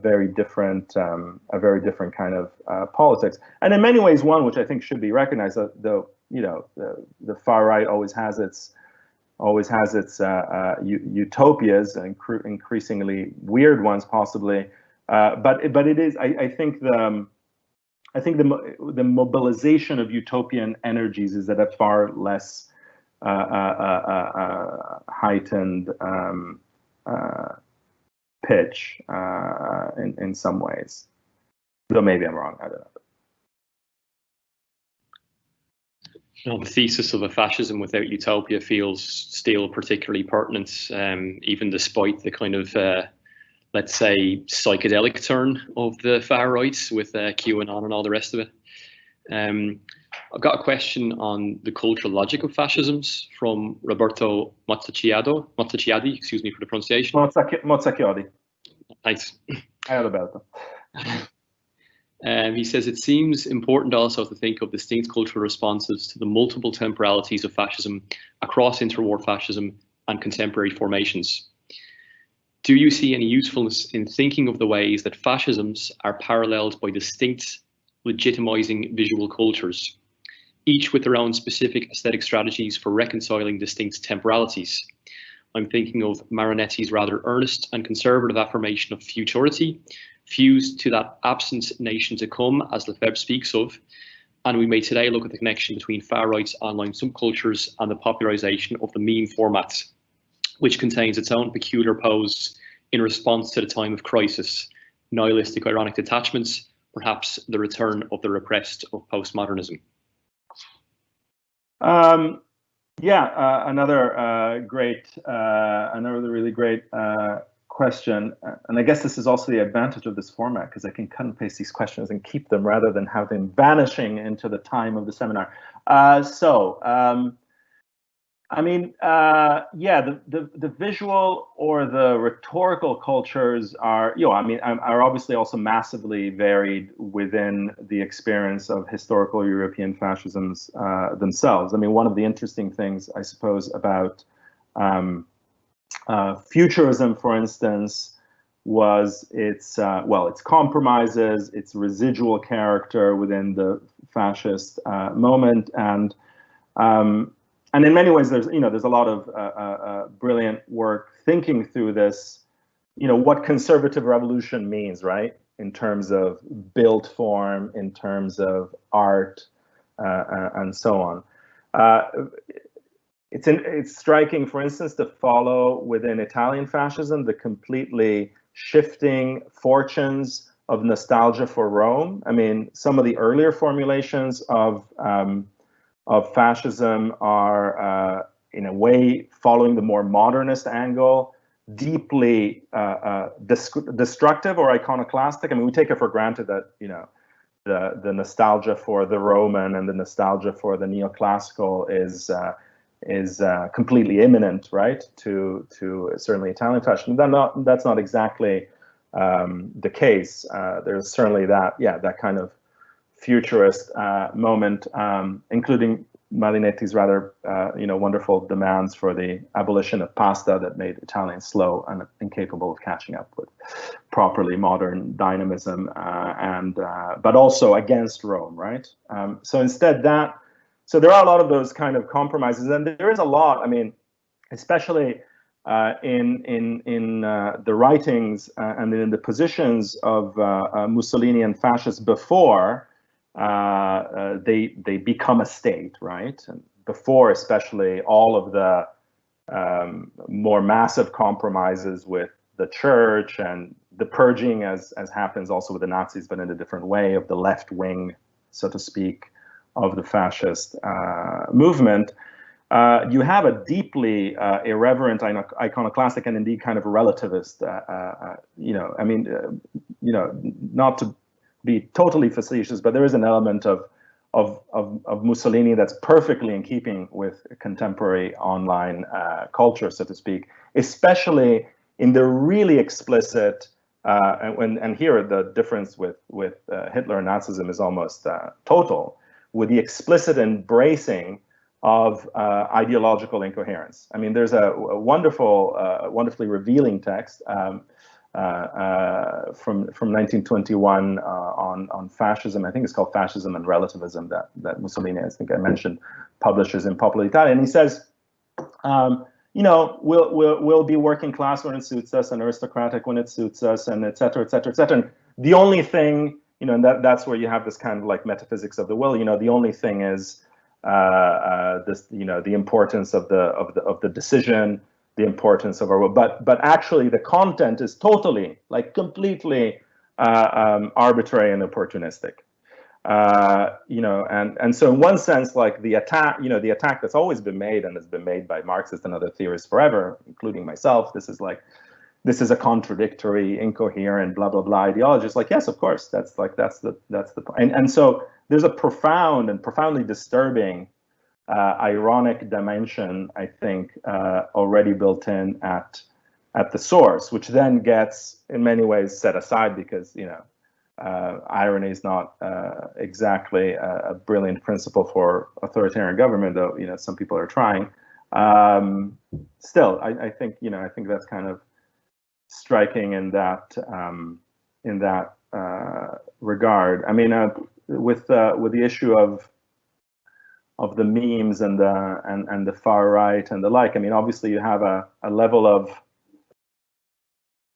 very different kind of politics, and in many ways one which I think should be recognized. Though the far right always has its utopias, and increasingly weird ones, possibly. But it is, I think the mobilization of utopian energies is at a far less heightened pitch in some ways. Though maybe I'm wrong, I don't know. The thesis of a fascism without utopia feels still particularly pertinent, even despite the kind of, let's say, psychedelic turn of the far right with QAnon and all the rest of it. I've got a question on the cultural logic of fascisms from Roberto Mozzacchiadi, excuse me for the pronunciation. Mozzacchiadi. Nice. Hi, Alberto. He says, it seems important also to think of distinct cultural responses to the multiple temporalities of fascism across interwar fascism and contemporary formations. Do you see any usefulness in thinking of the ways that fascisms are paralleled by distinct legitimizing visual cultures, each with their own specific aesthetic strategies for reconciling distinct temporalities? I'm thinking of Maronetti's rather earnest and conservative affirmation of futurity, fused to that absent nation to come, as Lefebvre speaks of, and we may today look at the connection between far-right's online subcultures and the popularization of the meme format, which contains its own peculiar pose in response to the time of crisis, nihilistic ironic detachments, perhaps the return of the repressed of postmodernism. Another really great question, and I guess this is also the advantage of this format, because I can cut and paste these questions and keep them rather than have them vanishing into the time of the seminar. The visual or the rhetorical cultures are obviously also massively varied within the experience of historical European fascisms themselves. I mean, one of the interesting things, I suppose, about futurism, for instance, was its compromises, its residual character within the fascist moment, and in many ways, there's a lot of brilliant work thinking through this, what conservative revolution means, right, in terms of build form, in terms of art, and so on. It's striking, for instance, to follow within Italian fascism the completely shifting fortunes of nostalgia for Rome. I mean, some of the earlier formulations of of fascism are, in a way, following the more modernist angle, deeply destructive or iconoclastic. I mean, we take it for granted that, you know, the nostalgia for the Roman and the nostalgia for the neoclassical is completely imminent, right? To certainly Italian fashion. That's not exactly the case. There's certainly that kind of futurist moment, including Malinetti's rather wonderful demands for the abolition of pasta that made Italians slow and incapable of catching up with properly modern dynamism, but also against Rome, right? So instead so there are a lot of those kind of compromises, and there is a lot. I mean, especially in the writings and in the positions of Mussolini and fascists before they become a state, right? And before, especially, all of the more massive compromises with the church and the purging, as happens also with the Nazis, but in a different way, of the left wing, so to speak, of the fascist movement. You have a deeply irreverent, iconoclastic, and indeed kind of relativist, not to be totally facetious, but there is an element of Mussolini that's perfectly in keeping with contemporary online culture, so to speak, especially in the really explicit, and here the difference with Hitler and Nazism is almost total, with the explicit embracing of ideological incoherence. I mean, there's a wonderfully revealing text from 1921 on fascism. I think it's called Fascism and Relativism, that Mussolini, I think I mentioned, publishes in Popolo Italia, and he says, we'll be working class when it suits us, and aristocratic when it suits us, and et cetera, et cetera, et cetera. And the only thing, and that's where you have this kind of like metaphysics of the will. The only thing is the importance of the decision, the importance of our will, but actually the content is totally, like, completely arbitrary and opportunistic. And so in one sense, like, the attack that's always been made, and has been made by Marxists and other theorists forever, including myself, this is a contradictory, incoherent, blah blah blah ideology. It's like, yes, of course, that's the point. And so there's a profound and profoundly disturbing ironic dimension, I think, already built in at the source, which then gets in many ways set aside because irony is not exactly a brilliant principle for authoritarian government, though some people are trying. Still, I think that's kind of striking in that regard. I mean, with the issue of the memes and the far right and the like. I mean, obviously you have a level of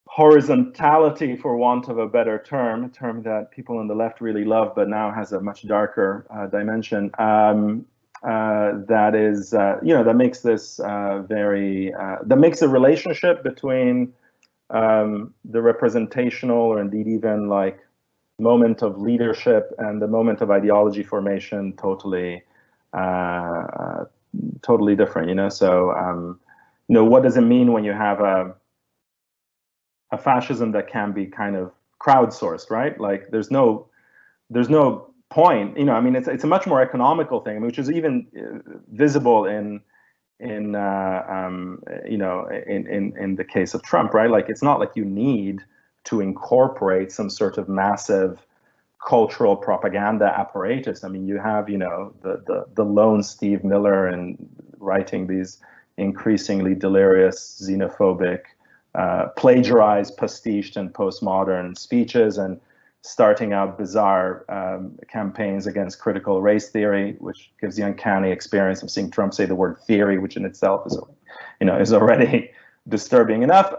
horizontality, for want of a better term, a term that people on the left really love, but now has a much darker dimension. That is, that makes this that makes the relationship between the representational, or indeed even like moment of leadership, and the moment of ideology formation totally different. So what does it mean when you have a fascism that can be kind of crowdsourced, right? Like, there's no point. I mean, it's a much more economical thing, which is even visible in the case of Trump, right? Like, it's not like you need to incorporate some sort of massive cultural propaganda apparatus. I mean, you have the lone Steve Miller and writing these increasingly delirious, xenophobic, plagiarized, pastiched, and postmodern speeches, and starting out bizarre campaigns against critical race theory, which gives the uncanny experience of seeing Trump say the word theory, which in itself is already disturbing enough.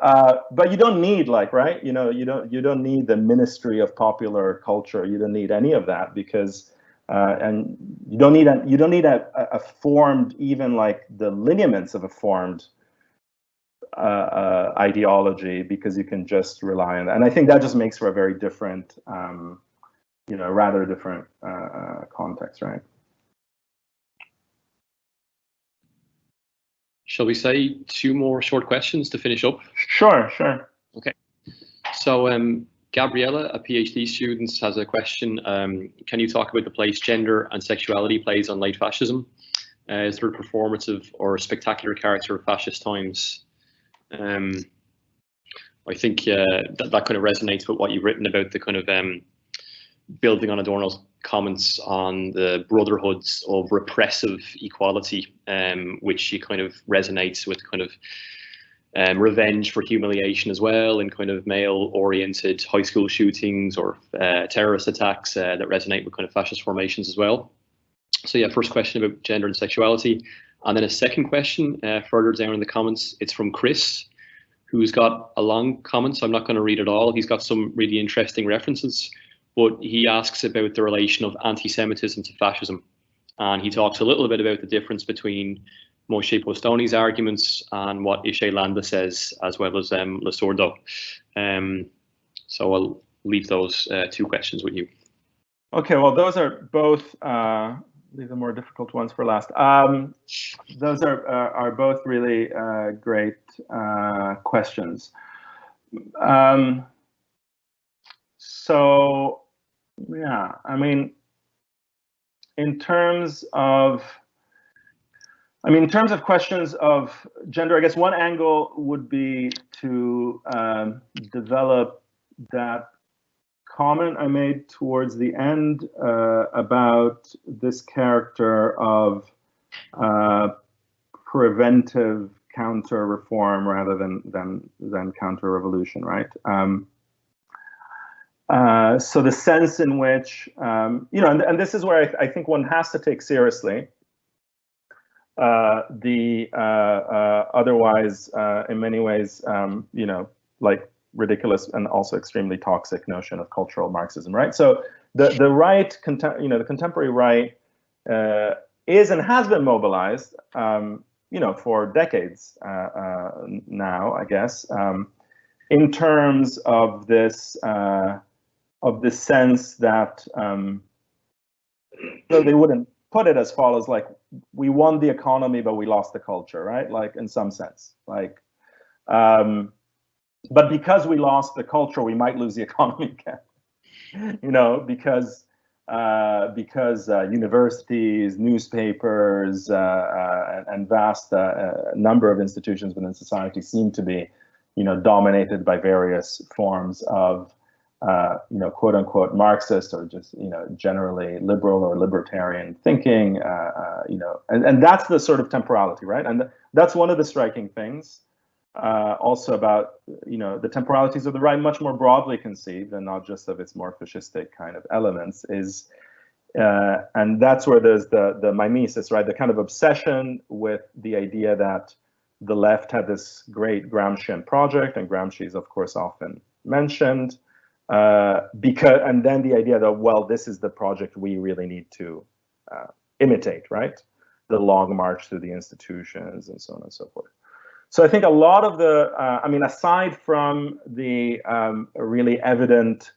But you don't need, like, right? You don't need the Ministry of Popular Culture. You don't need any of that, because and you don't need a formed, even like the lineaments of a formed ideology, because you can just rely on that. And I think that just makes for a very different, rather different context, right? Shall we say 2 more short questions to finish up? Sure, sure. Okay. So Gabriella, a PhD student, has a question. Can you talk about the place gender and sexuality plays on late fascism? Is there a performative or spectacular character of fascist times? I think that kind of resonates with what you've written about the kind of building on Adorno's comments on the brotherhoods of repressive equality, which he kind of resonates with kind of revenge for humiliation as well, and kind of male-oriented high school shootings or terrorist attacks that resonate with kind of fascist formations as well. So yeah, first question about gender and sexuality. And then a second question further down in the comments, it's from Chris, who's got a long comment, so I'm not going to read it all. He's got some really interesting references, but he asks about the relation of anti-Semitism to fascism. And he talks a little bit about the difference between Moshe Postoni's arguments and what Ishay Landa says, as well as Lasordo. So I'll leave those 2 questions with you. Okay, well, those are both, these are more difficult ones for last. Those are both really great questions. So, yeah, I mean, in terms of questions of gender, I guess one angle would be to develop that comment I made towards the end about this character of preventive counter-reform rather than counter-revolution, right? So the sense in which, and this is where I think one has to take seriously the otherwise, in many ways, like ridiculous and also extremely toxic notion of cultural Marxism, right? So the right, the contemporary right is and has been mobilized, for decades now, I guess, in terms of this sense that they wouldn't put it as follows, like, we won the economy, but we lost the culture, right? Like, in some sense, like, but because we lost the culture, we might lose the economy again, because universities, newspapers, and vast number of institutions within society seem to be, dominated by various forms of, quote unquote Marxist or just, generally liberal or libertarian thinking, and that's the sort of temporality, right? And that's one of the striking things. Also about, the temporalities of the right, much more broadly conceived and not just of its more fascistic kind of elements, is, and that's where there's the mimesis, right? The kind of obsession with the idea that the left had this great Gramscian project, and Gramsci is of course often mentioned, and then the idea that, well, this is the project we really need to imitate, right? The long march through the institutions and so on and so forth. So I think a lot of the, aside from the really evident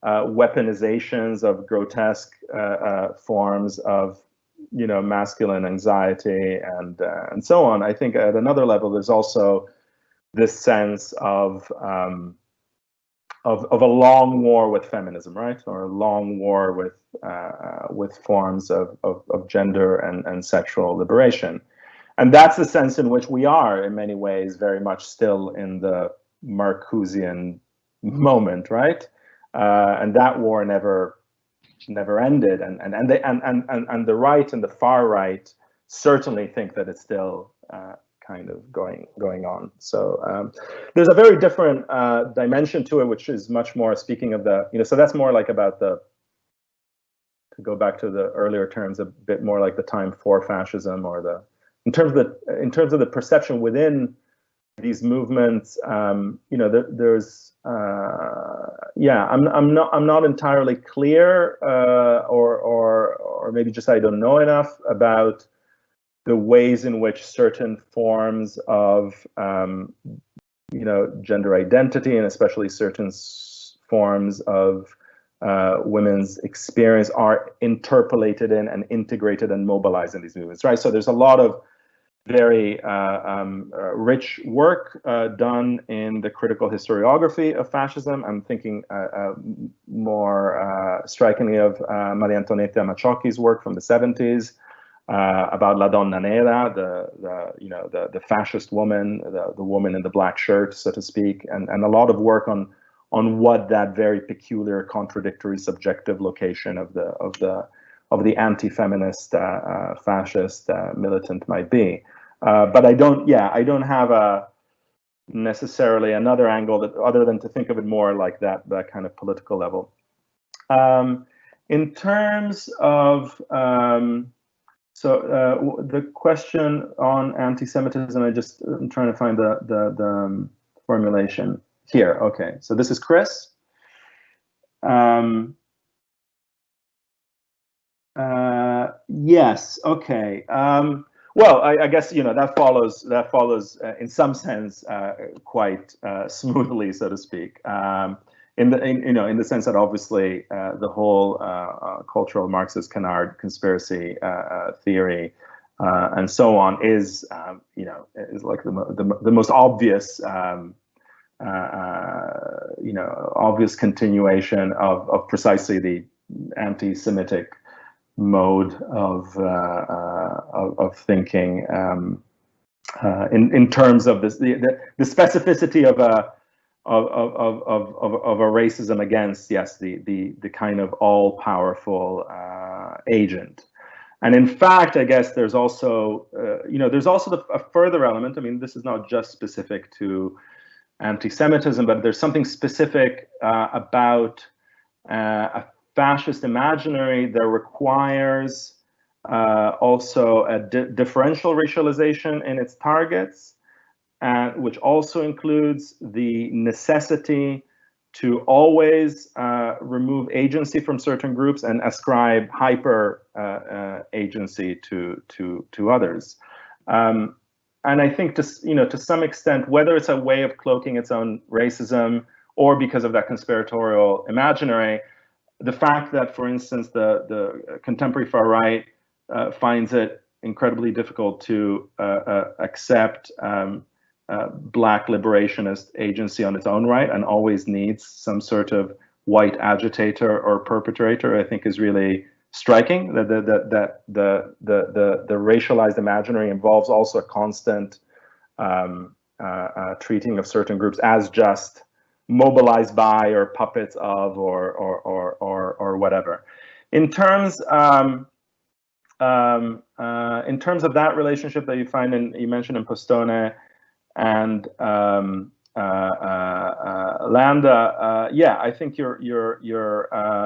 weaponizations of grotesque forms of, masculine anxiety and so on, I think at another level there's also this sense of a long war with feminism, right? Or a long war with forms of gender and sexual liberation. And that's the sense in which we are, in many ways, very much still in the Marcusian moment, right? And that war never ended. And the right and the far right certainly think that it's still kind of going on. So there's a very different dimension to it, which is much more speaking of the, so that's more like about the, to go back to the earlier terms, a bit more like the time for fascism, or the, in terms of the perception within these movements, there's I'm not entirely clear, or maybe just I don't know enough about the ways in which certain forms of gender identity, and especially certain forms of women's experience, are interpolated in and integrated and mobilized in these movements, right? So there's a lot of very rich work done in the critical historiography of fascism. I'm thinking more strikingly of Maria Antonietta Maciocchi's work from the 70s about La Donna Nera, the fascist woman, the woman in the black shirt, so to speak, and a lot of work on what that very peculiar, contradictory, subjective location of the anti-feminist fascist militant might be. But I don't have necessarily another angle other than to think of it more like that kind of political level. In terms of the question on anti-Semitism, I'm trying to find the formulation here. Okay, so this is Chris. Yes. Okay. Well, I guess that follows in some sense quite smoothly, so to speak. In the sense that obviously the whole cultural Marxist canard conspiracy theory and so on is like the most obvious obvious continuation of precisely the anti-Semitic mode of thinking in terms of the specificity of a racism against, yes, the kind of all-powerful agent. And in fact, I guess there's also a further element. I mean, this is not just specific to anti-Semitism, but there's something specific about a fascist imaginary that requires also a differential racialization in its targets, which also includes the necessity to always remove agency from certain groups and ascribe hyper agency to others. And I think to some extent, whether it's a way of cloaking its own racism or because of that conspiratorial imaginary, the fact that, for instance, the contemporary far right finds it incredibly difficult to accept Black liberationist agency on its own right and always needs some sort of white agitator or perpetrator, I think is really striking. That the racialized imaginary involves also a constant treating of certain groups as just mobilized by or puppets of or whatever. In terms of that relationship that you find you mentioned in Postone and Landa, yeah, I think you're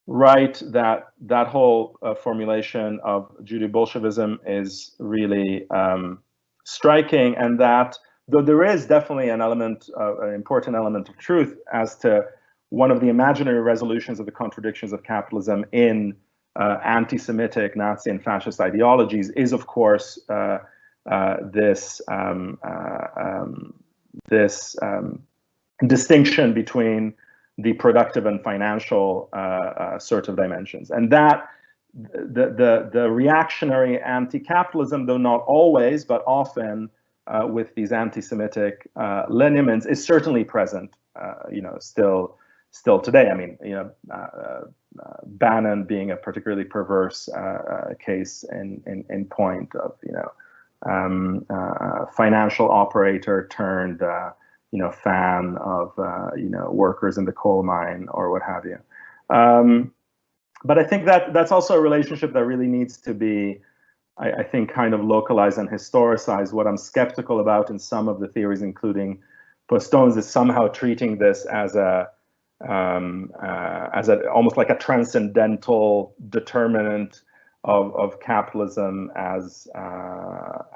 right that whole formulation of Judeo-Bolshevism is really striking, and that though there is definitely an important element of truth as to one of the imaginary resolutions of the contradictions of capitalism in anti-Semitic, Nazi, and fascist ideologies is, of course, this distinction between the productive and financial sort of dimensions, and that the reactionary anti-capitalism, though not always, but often with these anti-Semitic lineaments, is certainly present, still today. I mean, Bannon being a particularly perverse case in point of, financial operator turned, fan of, workers in the coal mine or what have you. But I think that's also a relationship that really needs to be, I think, kind of localized and historicized. What I'm skeptical about in some of the theories, including Postone's, is somehow treating this as almost like a transcendental determinant of capitalism as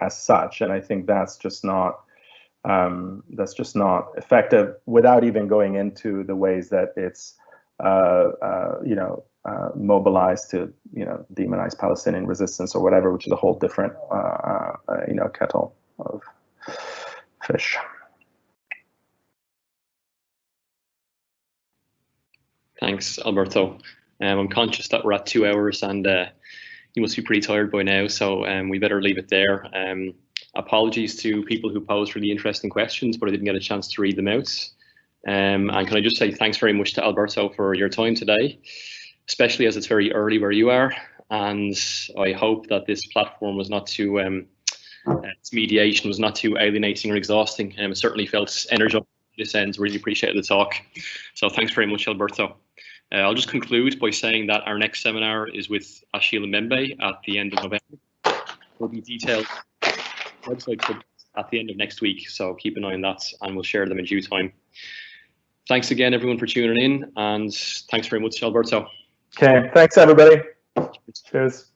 such. And I think that's just not effective, without even going into the ways that it's mobilized to demonize Palestinian resistance or whatever, which is a whole different kettle of fish. Thanks, Alberto. I'm conscious that we're at 2 hours, and you must be pretty tired by now, so we better leave it there. Apologies to people who posed really interesting questions, but I didn't get a chance to read them out. And can I just say thanks very much to Alberto for your time today, especially as it's very early where you are. And I hope that this platform was not too, its mediation was not too alienating or exhausting. It certainly felt energizing this end. Really appreciated the talk. So thanks very much, Alberto. I'll just conclude by saying that our next seminar is with Achille Mbembe at the end of November. There will be detailed website at the end of next week, so keep an eye on that and we'll share them in due time. Thanks again, everyone, for tuning in, and thanks very much, Alberto. Okay, thanks, everybody. Cheers.